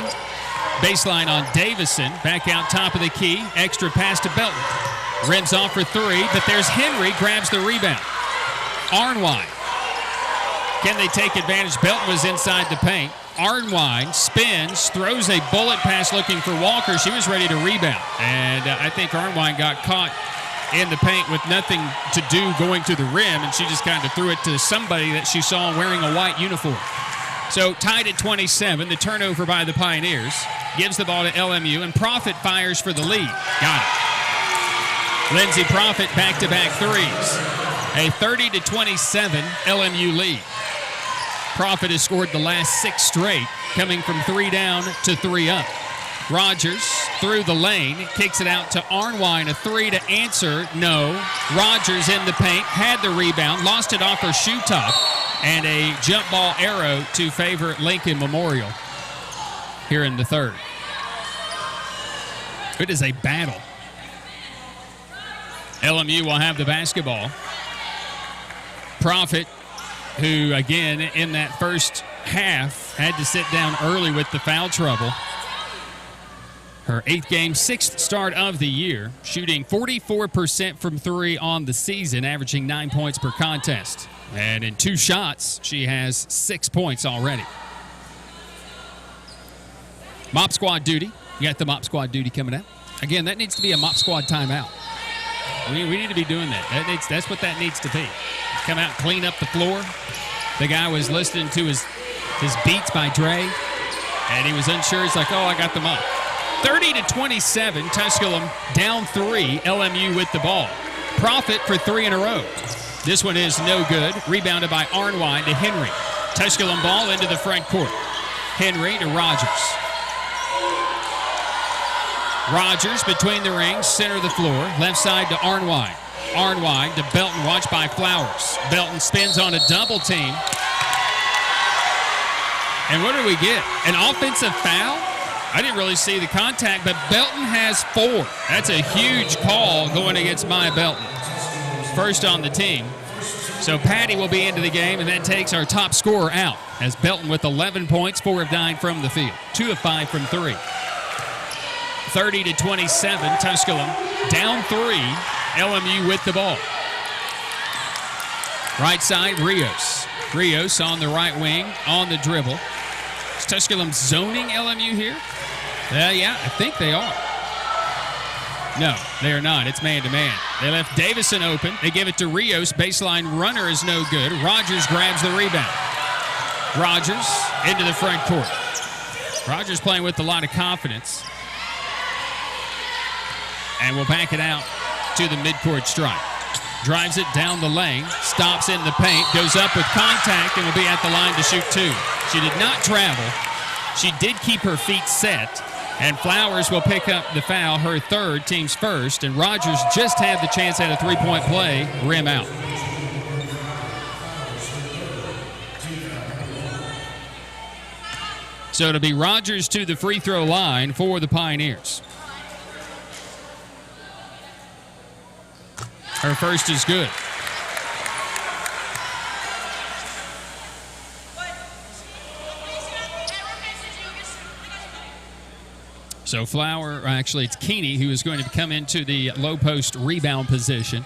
baseline on Davison. Back out top of the key. Extra pass to Belton. Rims off for three, but there's Henry, grabs the rebound. Arnwine. Can they take advantage? Belton was inside the paint. Arnwine spins, throws a bullet pass looking for Walker. She was ready to rebound. And I think Arnwine got caught in the paint with nothing to do going to the rim, and she just kind of threw it to somebody that she saw wearing a white uniform. So tied at 27, the turnover by the Pioneers. Gives the ball to LMU, and Profit fires for the lead. Got it. Lindsey Profit back-to-back threes. A 30-27 LMU lead. Profit has scored the last 6 straight, coming from 3 down to 3 up. Rogers through the lane, kicks it out to Arnwine, a 3 to answer, no. Rogers in the paint, had the rebound, lost it off her shoe top, and a jump ball arrow to favor Lincoln Memorial here in the third. It is a battle. LMU will have the basketball. Profit, who again in that first half had to sit down early with the foul trouble. Her 8th game, 6th start of the year, shooting 44% from 3 on the season, averaging 9 points per contest. And in 2 shots, she has 6 points already. Mop squad duty. You got the mop squad duty coming up. Again, that needs to be a mop squad timeout. We need to be doing that. That's what that needs to be. Come out, clean up the floor. The guy was listening to his beats by Dre, and he was unsure. He's like, oh, I got them up. 30-27, Tusculum down 3, LMU with the ball. Profit for 3 in a row. This one is no good. Rebounded by Arnwine to Henry. Tusculum ball into the front court. Henry to Rogers. Rogers between the rings, center of the floor, left side to Arnwine. Arnwine to Belton, watched by Flowers. Belton spins on a double team. And what do we get? An offensive foul? I didn't really see the contact, but Belton has 4. That's a huge call going against Maya Belton. First on the team. So Patty will be into the game, and that takes our top scorer out, as Belton with 11 points, 4 of 9 from the field, 2 of 5 from 3. 30-27, Tusculum down 3, LMU with the ball. Right side, Rios. Rios on the right wing, on the dribble. Is Tusculum zoning LMU here? Yeah, I think they are. No, they are not. It's man-to-man. They left Davison open. They give it to Rios. Baseline runner is no good. Rogers grabs the rebound. Rogers into the front court. Rogers playing with a lot of confidence. And will back it out to the midcourt stripe. Drives it down the lane, stops in the paint, goes up with contact, and will be at the line to shoot 2. She did not travel. She did keep her feet set, and Flowers will pick up the foul, her 3rd, team's first, and Rogers just had the chance at a 3-point play, rim out. So it'll be Rogers to the free throw line for the Pioneers. Her first is good. So actually it's Keeney who is going to come into the low post rebound position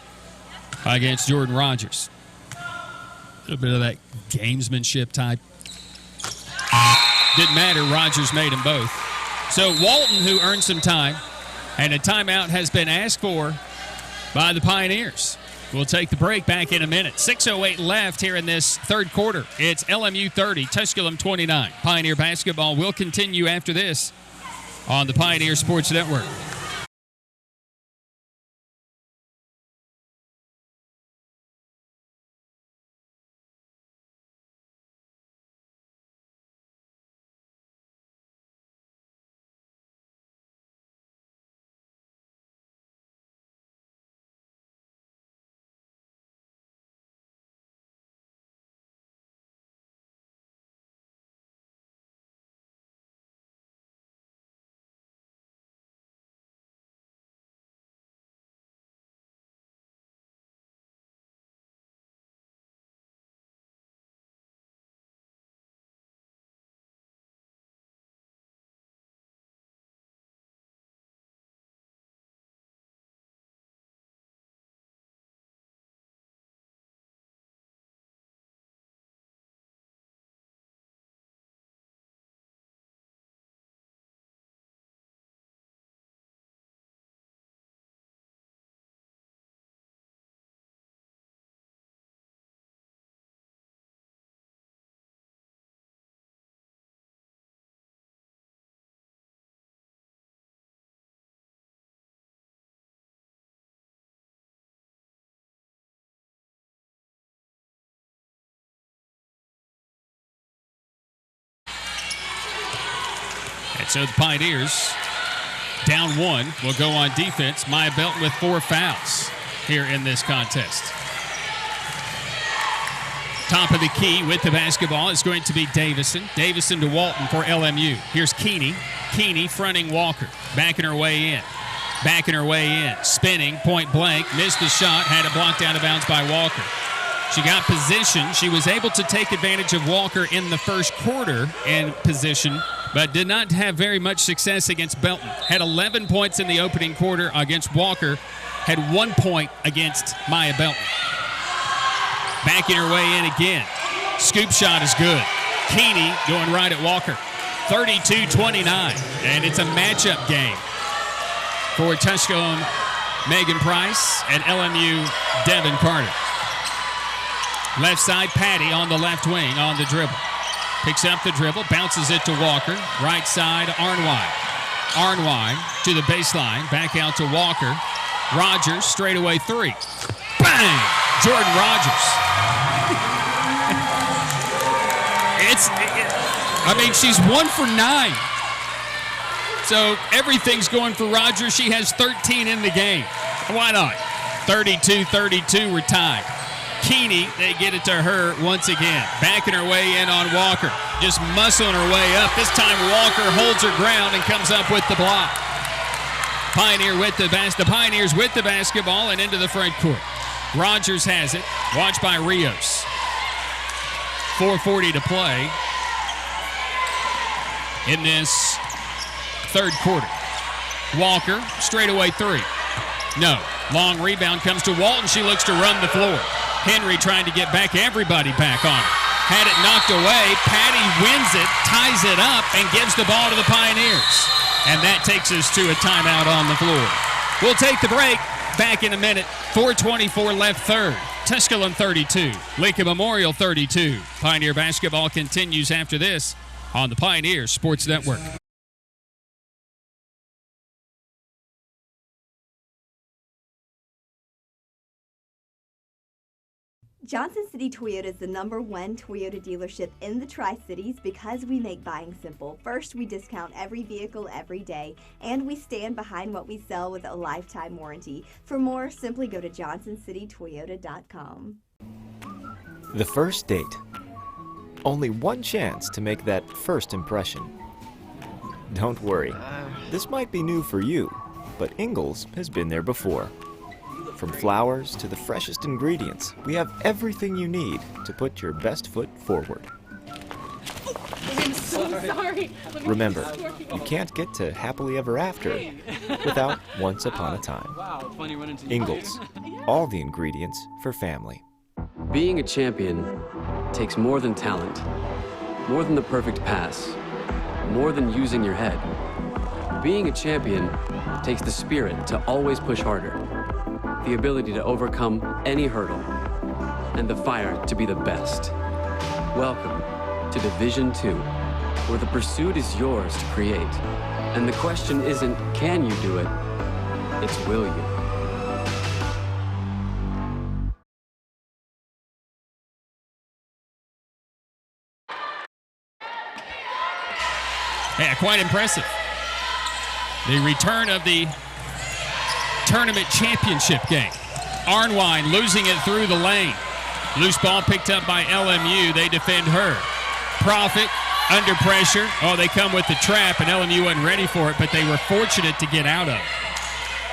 against Jordan Rogers. A little bit of that gamesmanship type. Didn't matter, Rogers made them both. So Walton, who earned some time, and a timeout has been asked for by the Pioneers. We'll take the break, back in a minute. 6:08 left here in this third quarter. It's LMU 30, Tusculum 29. Pioneer basketball will continue after this on the Pioneer Sports Network. So the Pioneers, down 1, will go on defense. Maya Belton with 4 fouls here in this contest. Top of the key with the basketball is going to be Davison. Davison to Walton for LMU. Here's Keeney. Keeney fronting Walker. Backing her way in. Backing her way in. Spinning, point blank. Missed the shot. Had it blocked out of bounds by Walker. She got position. She was able to take advantage of Walker in the first quarter in position, but did not have very much success against Belton. Had 11 points in the opening quarter against Walker. Had 1 point against Maya Belton. Backing her way in again. Scoop shot is good. Keeney going right at Walker. 32-29, and it's a matchup game for Tusculum Megan Price and LMU Devin Carter. Left side, Patty on the left wing on the dribble. Picks up the dribble, bounces it to Walker. Right side, Arnwine. Arnwine to the baseline, back out to Walker. Rogers, straightaway 3. Bang! Jordan Rogers. She's 1 for 9. So everything's going for Rogers. She has 13 in the game. Why not? 32-32, we're tied. Keeney, they get it to her once again. Backing her way in on Walker. Just muscling her way up. This time Walker holds her ground and comes up with the block. The Pioneers with the basketball and into the front court. Rogers has it. Watched by Rios. 4:40 to play in this third quarter. Walker, straightaway 3. No. Long rebound comes to Walton. She looks to run the floor. Henry trying to get back everybody back on her. Had it knocked away. Patty wins it, ties it up, and gives the ball to the Pioneers. And that takes us to a timeout on the floor. We'll take the break. Back in a minute. 4:24 left third. Tusculum 32. Lincoln Memorial 32. Pioneer basketball continues after this on the Pioneer Sports Network. Johnson City Toyota is the #1 Toyota dealership in the Tri-Cities because we make buying simple. First, we discount every vehicle every day, and we stand behind what we sell with a lifetime warranty. For more, simply go to johnsоncitytoyota.com. The first date. Only one chance to make that first impression. Don't worry, this might be new for you, but Ingalls has been there before. From flowers to the freshest ingredients, we have everything you need to put your best foot forward. I'm so sorry. Remember, you can't get to happily ever after without once upon a time. Ingalls, all the ingredients for family. Being a champion takes more than talent, more than the perfect pass, more than using your head. Being a champion takes the spirit to always push harder, the ability to overcome any hurdle, and the fire to be the best. Welcome to Division 2, where the pursuit is yours to create. And the question isn't, can you do it? It's, will you? Yeah, quite impressive. The return of the tournament championship game. Arnwine losing it through the lane. Loose ball picked up by LMU. They defend her. Profit under pressure. Oh, they come with the trap, and LMU wasn't ready for it, but they were fortunate to get out of it.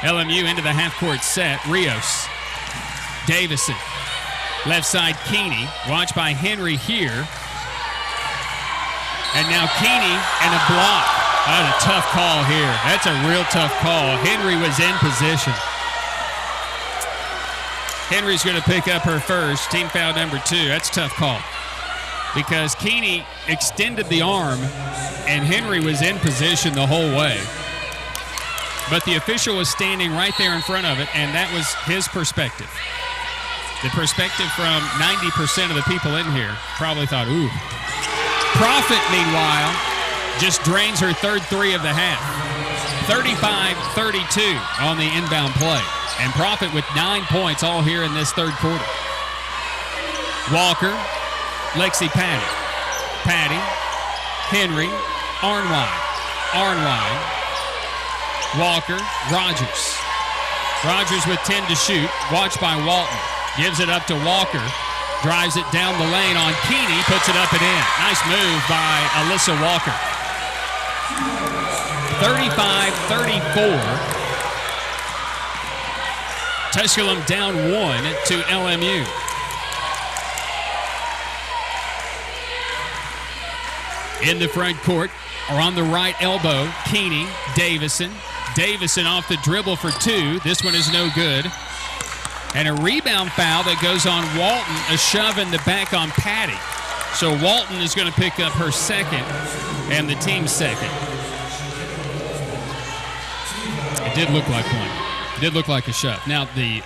LMU into the half-court set. Rios. Davison. Left side, Keeney. Watched by Henry here. And now Keeney and a block. That's a tough call here. That's a real tough call. Henry was in position. Henry's going to pick up her first. Team foul number 2. That's a tough call. Because Keeney extended the arm, and Henry was in position the whole way. But the official was standing right there in front of it, and that was his perspective. The perspective from 90% of the people in here probably thought, ooh. Profit, meanwhile, just drains her third 3 of the half. 35-32 on the inbound play. And Profit with 9 points all here in this third quarter. Walker, Lexi Patty. Patty, Henry, Arnwine. Arnwine. Walker, Rogers. Rogers with 10 to shoot. Watched by Walton. Gives it up to Walker. Drives it down the lane on Keeney. Puts it up and in. Nice move by Alyssa Walker. 35-34. Tusculum down 1 to LMU. In the front court, or on the right elbow, Keeney, Davison. Davison off the dribble for 2. This one is no good. And a rebound foul that goes on Walton, a shove in the back on Patty. So Walton is going to pick up her second and the team's second. It did look like one. It did look like a shove. Now, the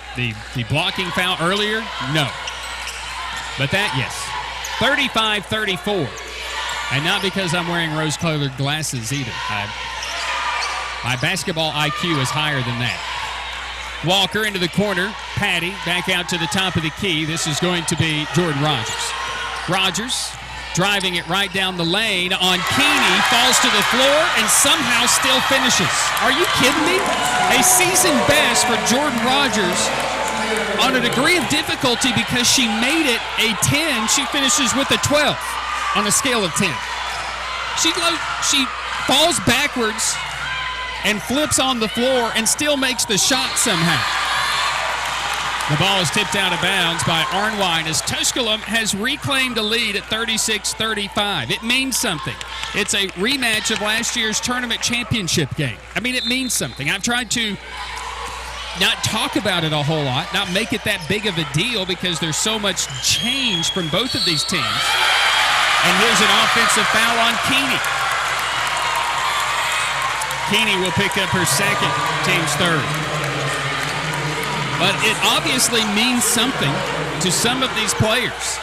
blocking foul earlier, no. But that, yes. 35-34. And not because I'm wearing rose-colored glasses either. My basketball IQ is higher than that. Walker into the corner. Patty back out to the top of the key. This is going to be Jordan Rogers. Rogers driving it right down the lane on Keeney. Falls to the floor and somehow still finishes. Are you kidding me? A season best for Jordan Rogers on a degree of difficulty because she made it a 10. She finishes with a 12 on a scale of 10. She falls backwards and flips on the floor and still makes the shot somehow. The ball is tipped out of bounds by Arnwine as Tusculum has reclaimed a lead at 36-35. It means something. It's a rematch of last year's tournament championship game. I mean, it means something. I've tried to not talk about it a whole lot, not make it that big of a deal because there's so much change from both of these teams. And here's an offensive foul on Keeney. Keeney will pick up her second, team's third. But it obviously means something to some of these players.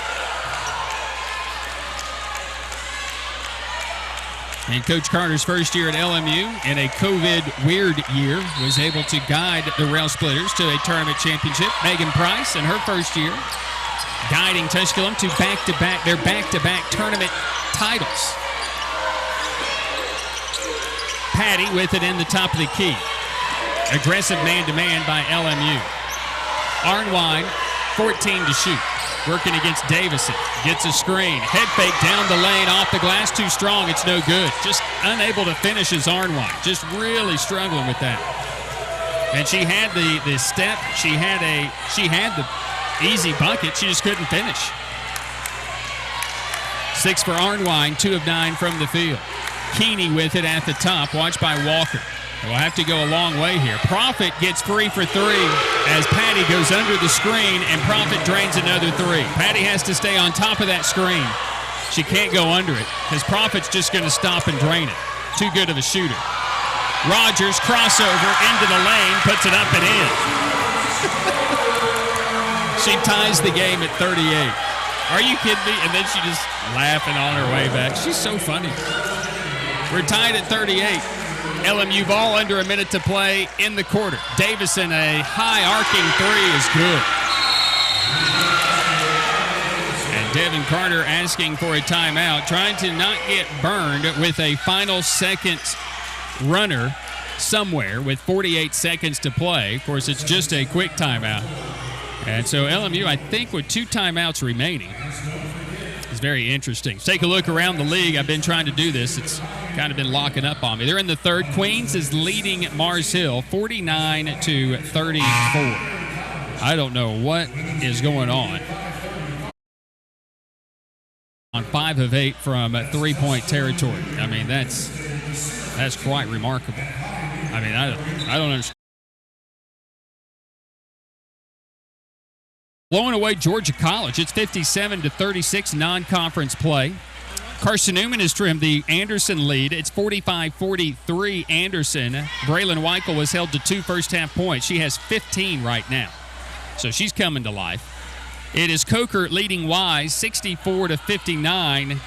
And Coach Carter's first year at LMU in a COVID weird year was able to guide the Rail Splitters to a tournament championship. Megan Price in her first year guiding Tusculum to their back-to-back tournament titles. Patty with it in the top of the key. Aggressive man-to-man by LMU. Arnwine, 14 to shoot. Working against Davison. Gets a screen. Head fake down the lane, off the glass, too strong. It's no good. Just unable to finish as Arnwine. Just really struggling with that. And she had the step. She had the easy bucket. She just couldn't finish. 6 for Arnwine, 2 of 9 from the field. Keeney with it at the top, watched by Walker. We'll have to go a long way here. Profit gets free for 3 as Patty goes under the screen and Profit drains another 3. Patty has to stay on top of that screen. She can't go under it because Profit's just going to stop and drain it. Too good of a shooter. Rogers crossover into the lane, puts it up and in. She ties the game at 38. Are you kidding me? And then she just laughing on her way back. She's so funny. We're tied at 38. LMU ball under a minute to play in the quarter. Davison, a high arcing 3 is good. And Devin Carter asking for a timeout, trying to not get burned with a final second runner somewhere with 48 seconds to play. Of course, it's just a quick timeout. And so LMU, I think, with 2 timeouts remaining, is very interesting. Let's take a look around the league. I've been trying to do this. It's kind of been locking up on me. They're in the third. Queens is leading Mars Hill 49-34. I don't know what is going on. On 5 of 8 from 3-point territory. I mean, that's quite remarkable. I mean, I don't understand. Blowing away Georgia College. It's 57-36 non-conference play. Carson Newman has trimmed the Anderson lead. It's 45-43 Anderson. Braylon Weichel was held to 2 first-half points. She has 15 right now. So she's coming to life. It is Coker leading Wise 64-59.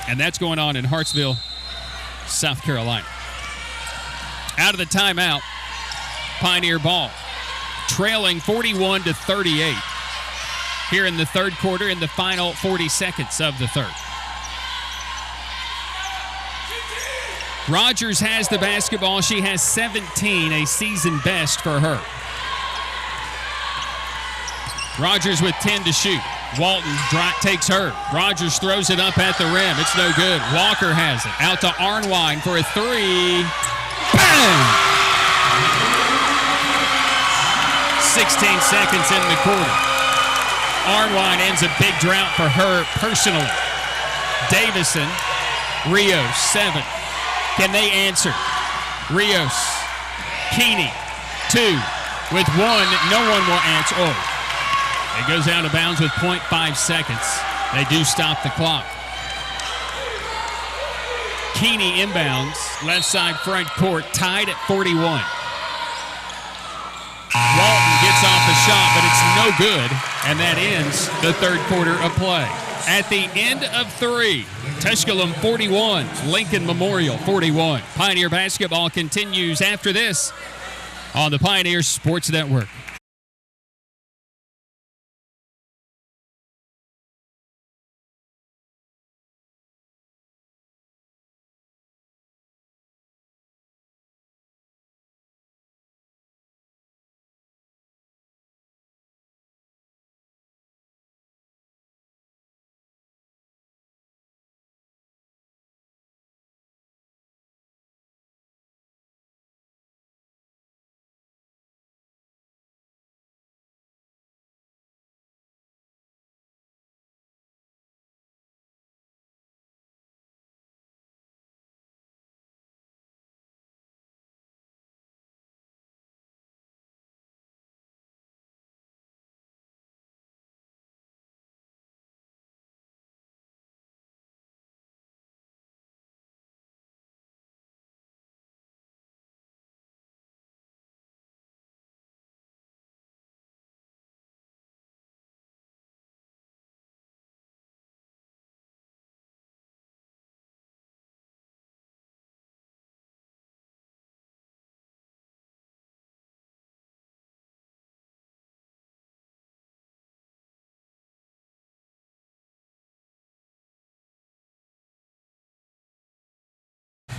And that's going on in Hartsville, South Carolina. Out of the timeout, Pioneer ball. Trailing 41-38 here in the third quarter, in the final 40 seconds of the third. Rogers has the basketball. She has 17, a season best for her. Rogers with 10 to shoot. Walton takes her. Rogers throws it up at the rim. It's no good. Walker has it. Out to Arnwine for a three. Bang! 16 seconds in the quarter. Arnwine ends a big drought for her personally. Davison, Rios, 7. Can they answer? Rios, Keeney, 2. With 1, no one will answer. Oh. It goes out of bounds with 0.5 seconds. They do stop the clock. Keeney inbounds, left side front court, tied at 41. Walton gets off the shot, but it's no good, and that ends the third quarter of play. At the end of 3, Tusculum 41, Lincoln Memorial 41. Pioneer basketball continues after this on the Pioneer Sports Network.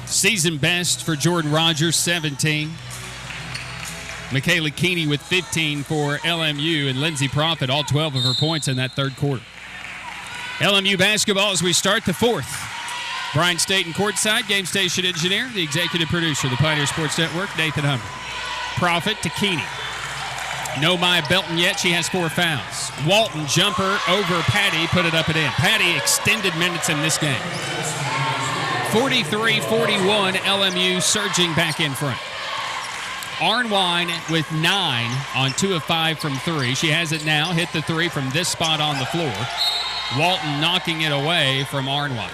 Season best for Jordan Rogers, 17. Michaela Keeney with 15 for LMU, and Lindsey Profit, all 12 of her points in that third quarter. LMU basketball as we start the fourth. Brian Staten courtside, game station engineer, the executive producer of the Pioneer Sports Network, Nathan Humber. Profit to Keeney. No Maya Belton yet. She has 4 fouls. Walton jumper over Patty, put it up and in. Patty extended minutes in this game. 43-41, LMU surging back in front. Arnwine with 9 on 2 of 5 from 3. She has it now, hit the 3 from this spot on the floor. Walton knocking it away from Arnwine.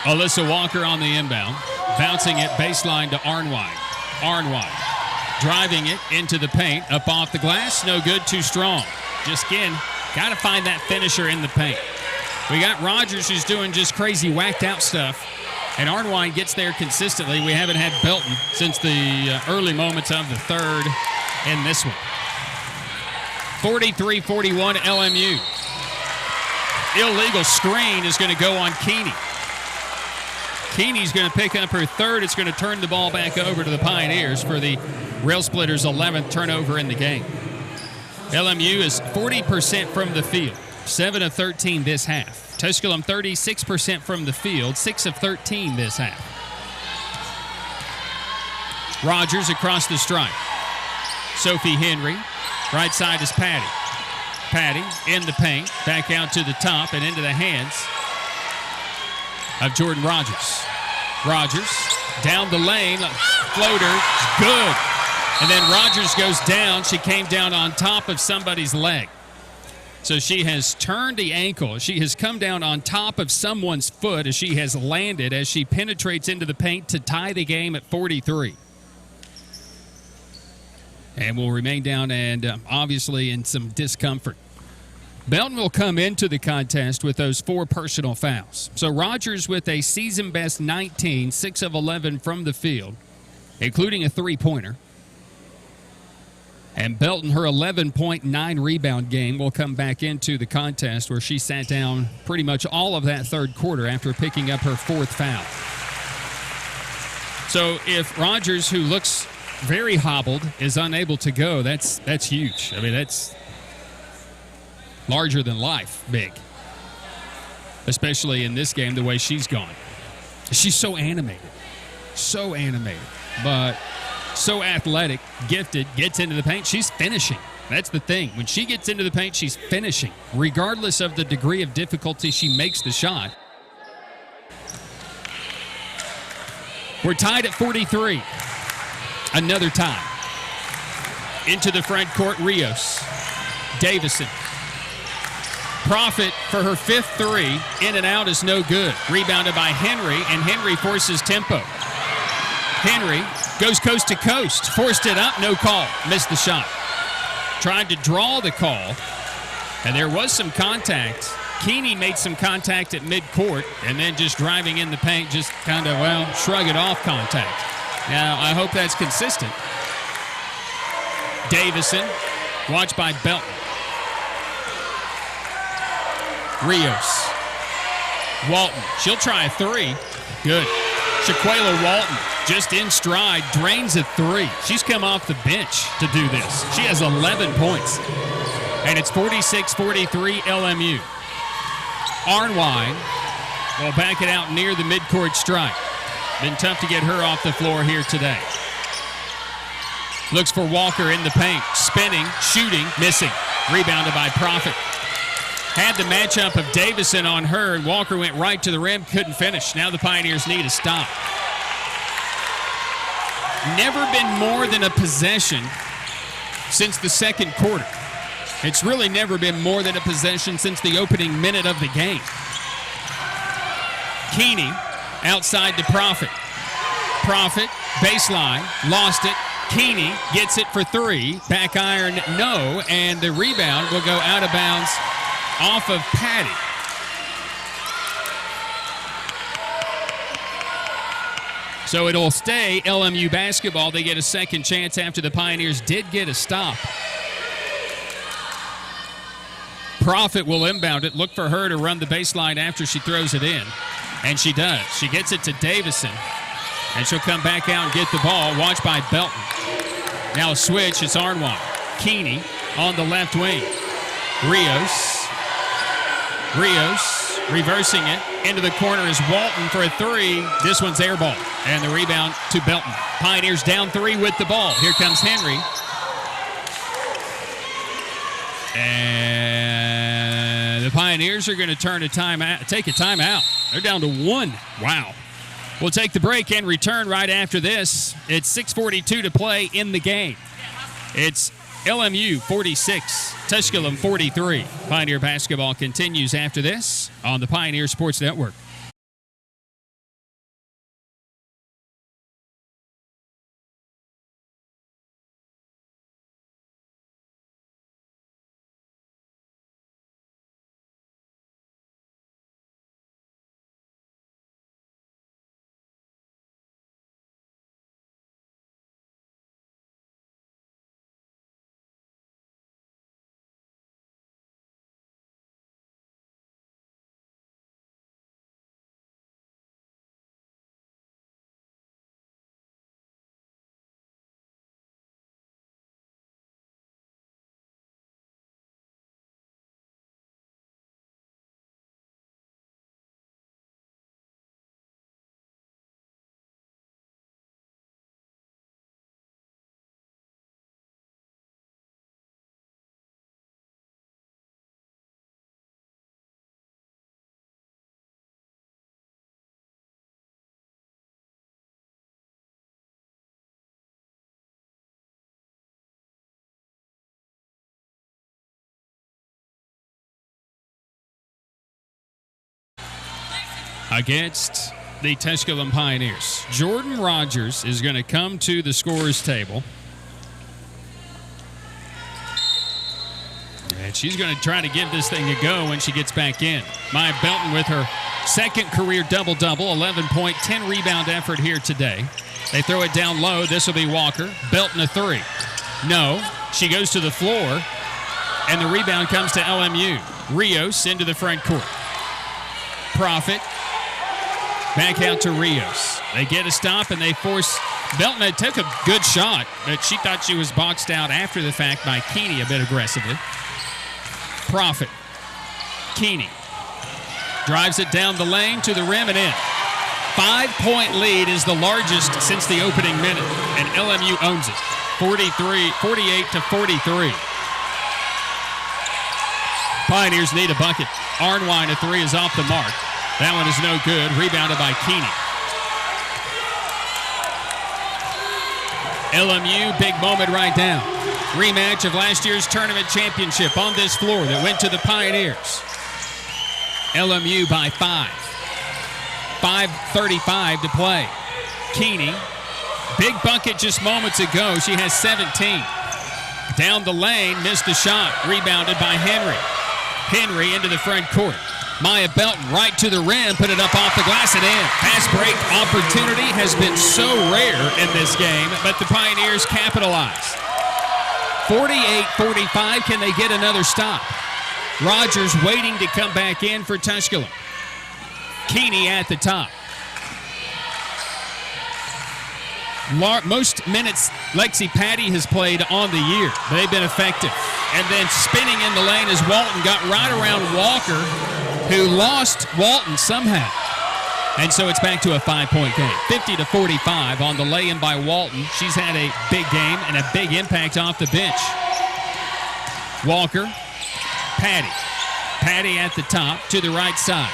Alyssa Walker on the inbound, bouncing it baseline to Arnwine. Arnwine driving it into the paint, up off the glass, no good, too strong. Just again, got to find that finisher in the paint. We got Rogers who's doing just crazy whacked out stuff, and Arnwine gets there consistently. We haven't had Belton since the early moments of the third in this one. 43-41 LMU. Illegal screen is going to go on Keeney. Keeney's going to pick up her third. It's going to turn the ball back over to the Pioneers for the Rail Splitters' 11th turnover in the game. LMU is 40% from the field, 7 of 13 this half. Tusculum 36% from the field, 6 of 13 this half. Rogers across the stripe. Sophie Henry, right side is Patty. Patty in the paint, back out to the top and into the hands of Jordan Rogers. Rogers down the lane, floater, good. And then Rogers goes down. She came down on top of somebody's leg. So she has turned the ankle. She has come down on top of someone's foot as she has landed as she penetrates into the paint to tie the game at 43. And will remain down and obviously in some discomfort. Belton will come into the contest with those 4 personal fouls. So Rogers with a season-best 19, 6 of 11 from the field, including a three-pointer. And Belton, her 11.9 rebound game, will come back into the contest where she sat down pretty much all of that third quarter after picking up her 4th foul. So if Rogers, who looks very hobbled, is unable to go, that's huge. I mean, that's larger than life, big. Especially in this game, the way she's gone. She's so animated, but so athletic, gifted, gets into the paint. She's finishing. That's the thing. When she gets into the paint, she's finishing. Regardless of the degree of difficulty she makes the shot. We're tied at 43. Another tie. Into the front court, Rios. Davison. Profit for her 5th three. In and out is no good. Rebounded by Henry, and Henry forces tempo. Henry goes coast to coast. Forced it up, no call. Missed the shot. Tried to draw the call, and there was some contact. Keeney made some contact at midcourt, and then just driving in the paint, just kind of, shrug it off contact. Now, I hope that's consistent. Davison, watched by Belton. Rios. Walton, she'll try a 3. Good. Shaquela Walton, just in stride, drains a 3. She's come off the bench to do this. She has 11 points. And it's 46-43 LMU. Arnwine will back it out near the midcourt stripe. Been tough to get her off the floor here today. Looks for Walker in the paint. Spinning, shooting, missing. Rebounded by Profit. Had the matchup of Davison on her, and Walker went right to the rim, couldn't finish. Now the Pioneers need a stop. Never been more than a possession since the second quarter. It's really never been more than a possession since the opening minute of the game. Keeney outside to Profit. Profit, baseline, lost it. Keeney gets it for 3. Back iron, no, and the rebound will go out of bounds off of Patty. So it'll stay LMU basketball. They get a second chance after the Pioneers did get a stop. Profit will inbound it. Look for her to run the baseline after she throws it in. And she does. She gets it to Davison. And she'll come back out and get the ball. Watched by Belton. Now a switch. It's Arnwine. Keeney on the left wing. Rios reversing it. Into the corner is Walton for a 3. This one's air ball. And the rebound to Belton. Pioneers down 3 with the ball. Here comes Henry. And the Pioneers are going to take a timeout. They're down to 1. Wow. We'll take the break and return right after this. It's 6:42 to play in the game. It's LMU 46, Tusculum 43. Pioneer basketball continues after this on the Pioneer Sports Network. Against the Tusculum Pioneers, Jordan Rogers is going to come to the scorer's table. And she's going to try to give this thing a go when she gets back in. Maya Belton with her second career double-double, 11-point, 10-rebound effort here today. They throw it down low. This will be Walker. Belton a 3. No. She goes to the floor, and the rebound comes to LMU. Rios into the front court. Profit. Back out to Rios. They get a stop, and they force Belton. Took a good shot, but she thought she was boxed out after the fact by Keeney a bit aggressively. Profit. Keeney drives it down the lane to the rim and in. 5-point lead is the largest since the opening minute, and LMU owns it. 48-43. Pioneers need a bucket. Arnwine, a three is off the mark. That one is no good. Rebounded by Keeney. LMU, big moment right now. Rematch of last year's tournament championship on this floor that went to the Pioneers. LMU by 5. 5:35 to play. Keeney, big bucket just moments ago. She has 17. Down the lane, missed a shot. Rebounded by Henry. Henry into the front court. Maya Belton right to the rim, put it up off the glass and in. Fast break opportunity has been so rare in this game, but the Pioneers capitalize. 48-45, can they get another stop? Rogers waiting to come back in for Tusculum. Keeney at the top. Most minutes Lexi Patty has played on the year. They've been effective. And then spinning in the lane as Walton got right around Walker, who lost Walton somehow. And so it's back to a 5-point game. 50-45 on the lay-in by Walton. She's had a big game and a big impact off the bench. Walker, Patty. Patty at the top to the right side.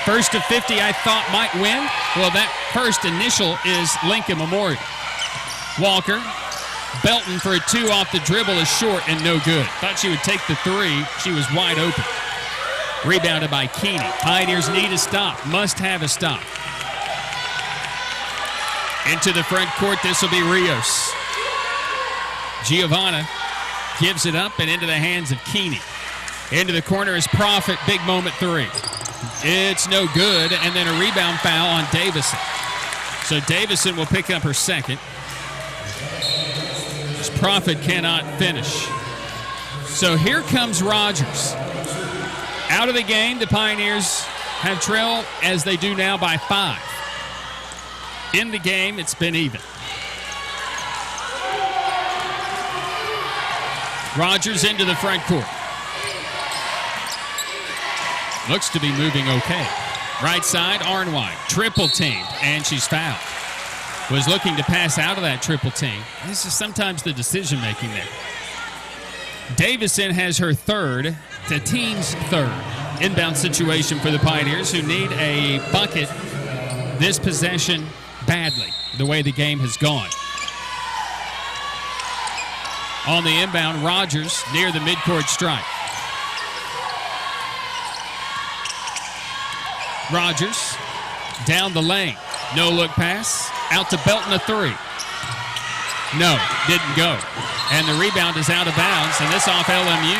First of 50 I thought might win. Well, that first initial is Lincoln Memorial. Walker, Belton for a two off the dribble is short and no good. Thought she would take the three. She was wide open. Rebounded by Keeney. Pioneers need a stop. Must have a stop. Into the front court, this will be Rios. Giovanna gives it up and into the hands of Keeney. Into the corner is Profit. Big moment three. It's no good, and then a rebound foul on Davison. So Davison will pick up her second. This Profit cannot finish. So here comes Rogers. Out of the game, the Pioneers have trailed as they do now by 5. In the game, it's been even. Rogers into the front court. Looks to be moving okay. Right side, Arnwine. Triple teamed, and she's fouled. Was looking to pass out of that triple team. This is sometimes the decision making there. Davison has her third, the team's third. Inbound situation for the Pioneers, who need a bucket this possession badly, the way the game has gone. On the inbound, Rogers near the midcourt stripe. Rogers down the lane. No look pass. Out to Belton, a three. No, didn't go. And the rebound is out of bounds, and this off LMU.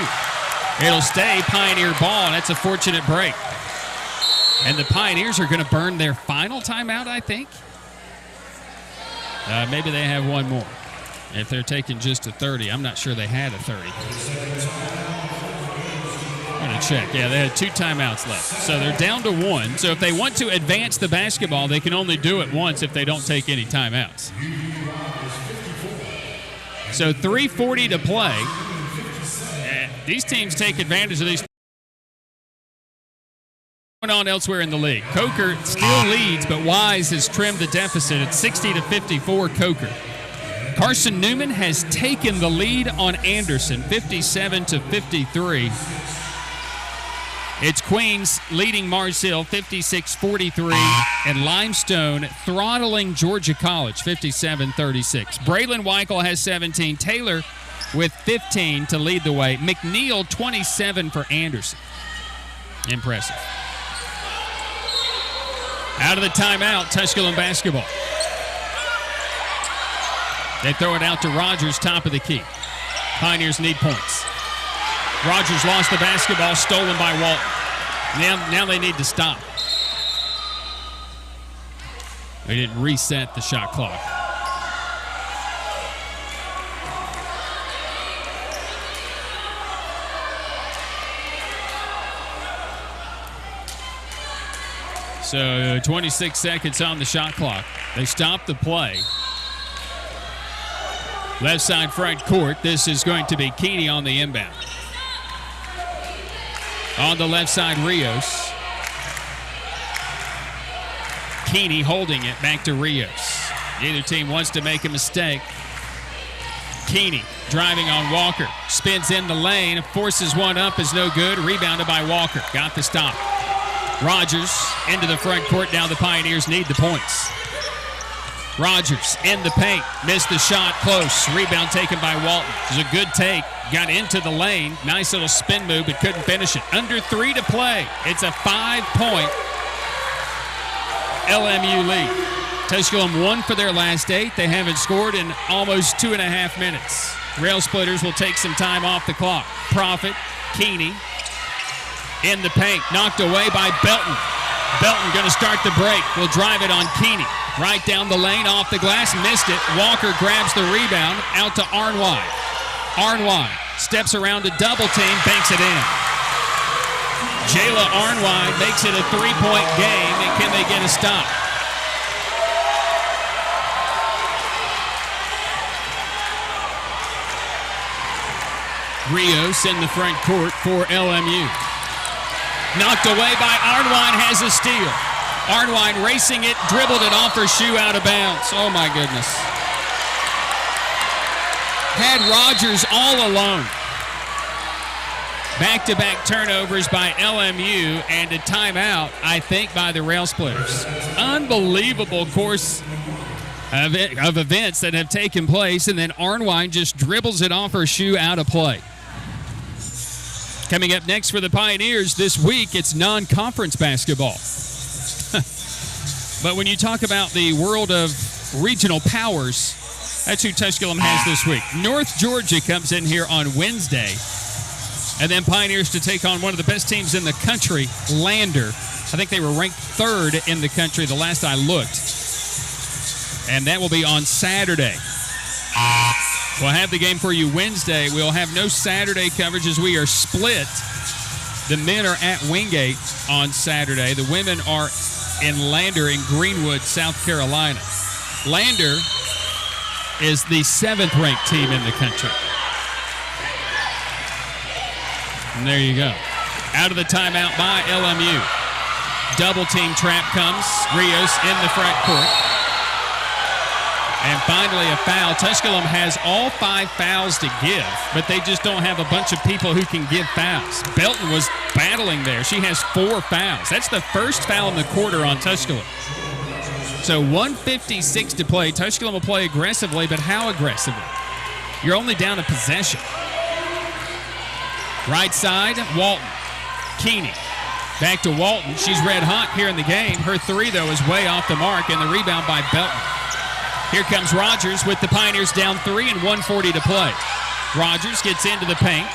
It'll stay Pioneer ball, and that's a fortunate break. And the Pioneers are going to burn their final timeout, I think. Maybe they have one more. If they're taking just a 30. I'm not sure they had a 30. I'm going to check. Yeah, they had 2 timeouts left. So they're down to 1. So if they want to advance the basketball, they can only do it once if they don't take any timeouts. So 3:40 to play. These teams take advantage of these. Going on elsewhere in the league. Coker still leads, but Wise has trimmed the deficit at 60-54 Coker. Carson Newman has taken the lead on Anderson, 57-53. It's Queens leading Mars Hill, 56-43, and Limestone throttling Georgia College, 57-36. Braylon Weichel has 17. Taylor with 15 to lead the way. McNeil, 27 for Anderson. Impressive. Out of the timeout, Tusculum basketball. They throw it out to Rogers, top of the key. Pioneers need points. Rogers lost the basketball, stolen by Walton. Now they need to stop. They didn't reset the shot clock. So 26 seconds on the shot clock. They stop the play. Left side front court. This is going to be Keeney on the inbound. On the left side, Rios. Keeney holding it back to Rios. Neither team wants to make a mistake. Keeney driving on Walker. Spins in the lane. Forces one up. Is no good. Rebounded by Walker. Got the stop. Rogers into the front court. Now the Pioneers need the points. Rogers in the paint. Missed the shot. Close. Rebound taken by Walton. It was a good take. Got into the lane. Nice little spin move, but couldn't finish it. Under 3 to play. It's a 5-point LMU lead. Tusculum won for their last 8. They haven't scored in almost 2.5 minutes. Rail Splitters will take some time off the clock. Profit, Keeney in the paint. Knocked away by Belton. Belton going to start the break. Will drive it on Keeney. Right down the lane, off the glass, missed it. Walker grabs the rebound, out to Arnwine. Arnwine steps around a double team, banks it in. Jayla Arnwine makes it a 3-point game, and can they get a stop? Rios in the front court for LMU. Knocked away by Arnwine, has a steal. Arnwine racing it, dribbled it off her shoe, out of bounds. Oh my goodness. Had Rogers all alone. Back-to-back turnovers by LMU and a timeout, I think, by the Rail Splitters. Unbelievable course of events that have taken place, and then Arnwine just dribbles it off her shoe, out of play. Coming up next for the Pioneers this week, it's non-conference basketball. But when you talk about the world of regional powers, that's who Tusculum has this week. North Georgia comes in here on Wednesday. And then Pioneers to take on one of the best teams in the country, Lander. I think they were ranked 3rd in the country the last I looked. And that will be on Saturday. We'll have the game for you Wednesday. We'll have no Saturday coverage as we are split. The men are at Wingate on Saturday. The women are in Lander in Greenwood, South Carolina. Lander is the 7th-ranked team in the country. And there you go. Out of the timeout by LMU. Double team trap comes. Rios in the front court. And finally a foul. Tusculum has all 5 fouls to give, but they just don't have a bunch of people who can give fouls. Belton was battling there. She has 4 fouls. That's the first foul in the quarter on Tusculum. So 1:56 to play. Tusculum will play aggressively, but how aggressively? You're only down a possession. Right side, Walton. Keeney. Back to Walton. She's red hot here in the game. Her 3, though, is way off the mark, and the rebound by Belton. Here comes Rogers with the Pioneers down 3 and 1:40 to play. Rogers gets into the paint.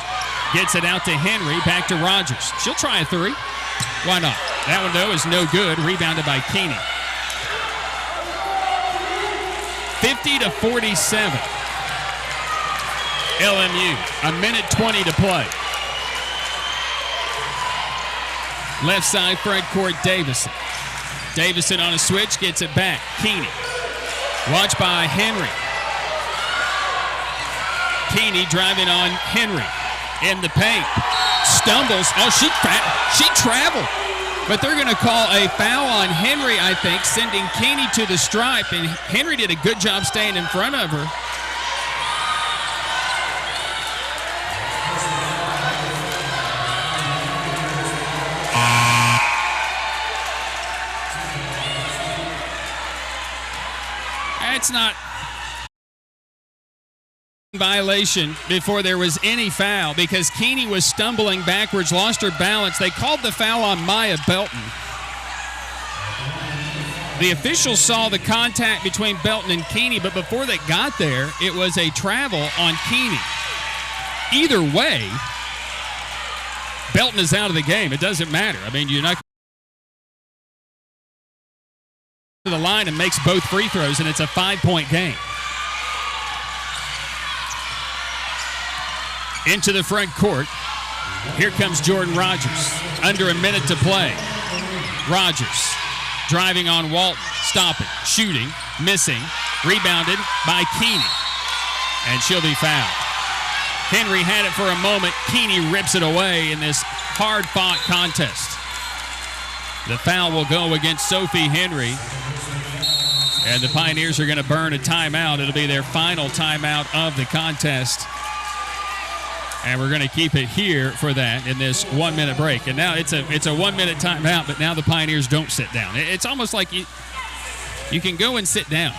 Gets it out to Henry. Back to Rogers. She'll try a 3. Why not? That one, though, is no good. Rebounded by Keeney. 50-47. LMU. 1:20 to play. Left side front court, Davison. Davison on a switch, gets it back. Keeney. Watched by Henry. Keeney driving on Henry. In the paint. Stumbles. Oh, she traveled. But they're going to call a foul on Henry, I think, sending Keeney to the stripe. And Henry did a good job staying in front of her. That's not violation before there was any foul because Keeney was stumbling backwards, lost her balance. They called the foul on Maya Belton. The officials saw the contact between Belton and Keeney, but before they got there, it was a travel on Keeney. Either way, Belton is out of the game. It doesn't matter. I mean, you're not to the line and makes both free throws, and it's a 5-point game. Into the front court. Here comes Jordan Rogers. Under a minute to play. Rogers driving on Walton, stopping, shooting, missing, rebounded by Keeney, and she'll be fouled. Henry had it for a moment. Keeney rips it away in this hard-fought contest. The foul will go against Sophie Henry, and the Pioneers are going to burn a timeout. It'll be their final timeout of the contest. And we're going to keep it here for that in this 1 minute break. And now it's a 1 minute timeout, but now the Pioneers don't sit down. It's almost like you can go and sit down.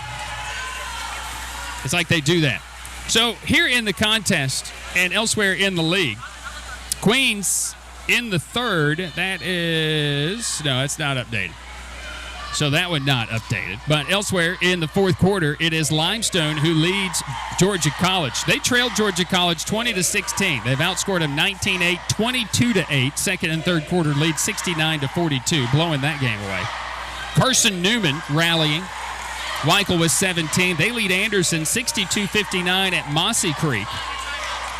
It's like they do that. So here in the contest and elsewhere in the league, Queens in the third, no, it's not updated. So that one not updated. But elsewhere in the fourth quarter, it is Limestone who leads Georgia College. They trailed Georgia College 20-16. They've outscored them 19-8, 22-8. Second and third quarter lead 69-42, blowing that game away. Carson Newman rallying. Weichel was 17. They lead Anderson 62-59 at Mossy Creek.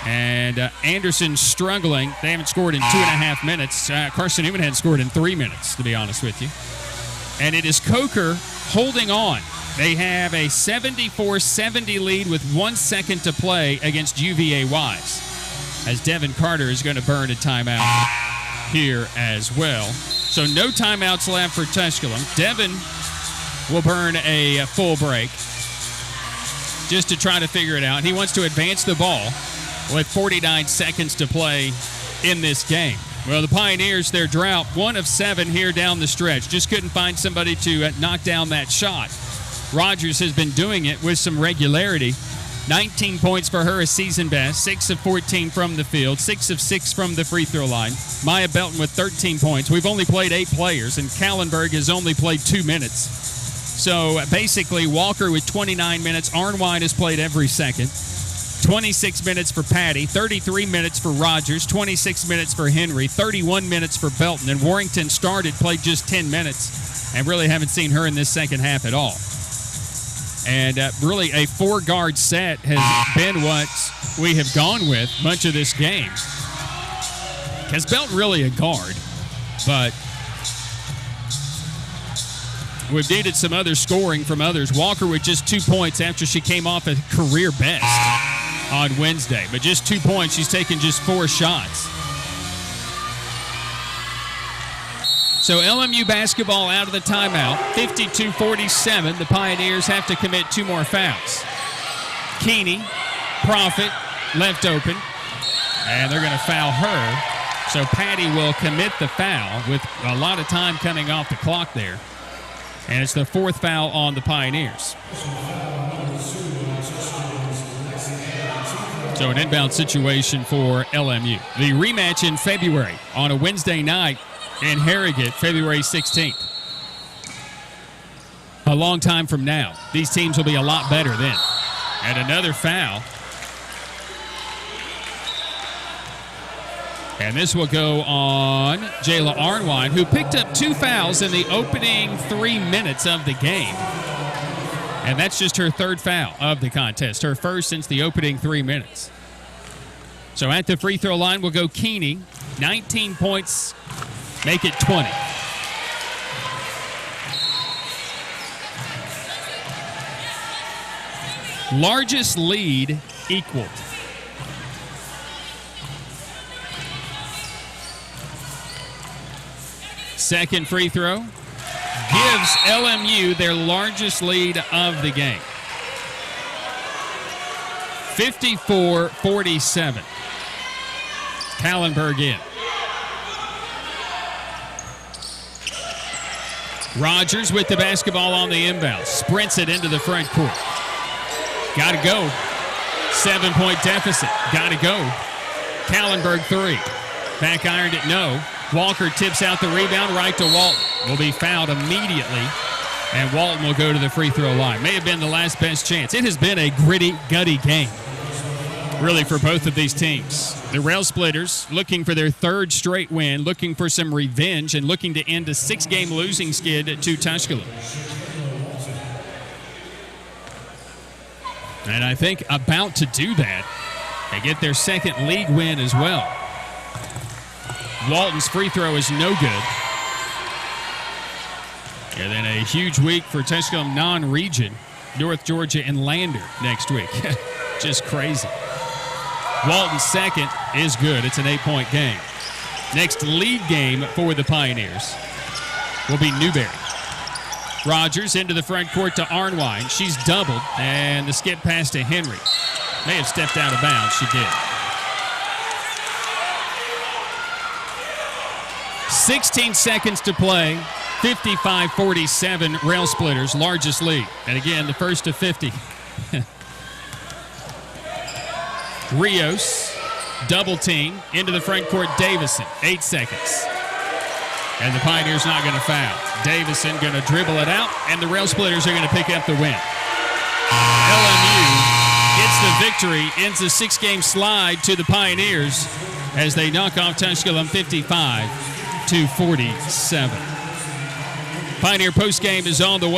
And Anderson struggling. They haven't scored in 2.5 minutes. Carson Newman hadn't scored in 3 minutes, to be honest with you. And it is Coker holding on. They have a 74-70 lead with 1 second to play against UVA Wise, as Devin Carter is going to burn a timeout here as well. So no timeouts left for Tusculum. Devin will burn a full break just to try to figure it out. He wants to advance the ball with 49 seconds to play in this game. Well, the Pioneers, their drought, 1 of 7 here down the stretch. Just couldn't find somebody to knock down that shot. Rogers has been doing it with some regularity. 19 points for her, a season best. 6 of 14 from the field. 6 of 6 from the free throw line. Maya Belton with 13 points. We've only played 8 players, and Kallenberg has only played 2 minutes. So basically, Walker with 29 minutes. Arnwine has played every second. 26 minutes for Patty, 33 minutes for Rogers, 26 minutes for Henry, 31 minutes for Belton. And Warrington played just 10 minutes, and really haven't seen her in this second half at all. And really a 4-guard set has been what we have gone with much of this game. Has Belton really a guard, but we've needed some other scoring from others. Walker with just 2 points after she came off a career best on Wednesday. But just 2 points. She's taken just 4 shots. So LMU basketball out of the timeout. 52-47. The Pioneers have to commit 2 more fouls. Keeney, Profit, left open. And they're going to foul her. So Patty will commit the foul with a lot of time coming off the clock there. And it's the 4th foul on the Pioneers. So an inbound situation for LMU. The rematch in February on a Wednesday night in Harrogate, February 16th. A long time from now. These teams will be a lot better then. And another foul. And this will go on Jayla Arnwine, who picked up 2 fouls in the opening 3 minutes of the game. And that's just her 3rd foul of the contest, her first since the opening 3 minutes. So at the free throw line will go Keeney. 19 points, make it 20. Largest lead equaled. Second free throw gives LMU their largest lead of the game. 54-47. Kallenberg in. Rogers with the basketball on the inbound. Sprints it into the front court. Got to go. 7-point deficit. Got to go. Kallenberg 3. Back ironed it, no. Walker tips out the rebound right to Walton. Will be fouled immediately, and Walton will go to the free throw line. May have been the last best chance. It has been a gritty, gutty game, really, for both of these teams. The Rail Splitters looking for their 3rd straight win, looking for some revenge, and looking to end a 6-game losing skid to Tusculum. And I think about to do that. They get their 2nd league win as well. Walton's free throw is no good. And then a huge week for Tusculum non-region, North Georgia and Lander next week. Just crazy. Walton's second is good. It's an 8-point game. Next league game for the Pioneers will be Newberry. Rogers into the front court to Arnwine. She's doubled, and the skip pass to Henry. May have stepped out of bounds. She did. 16 seconds to play. 55-47 Rail Splitters, largest lead. And again, the first to 50. Rios, double team, into the front court, Davison, 8 seconds. And the Pioneers not going to foul. Davison going to dribble it out, and the Rail Splitters are going to pick up the win. LMU gets the victory, ends a 6-game slide to the Pioneers as they knock off Tusculum 55-47. Pioneer postgame is on the way.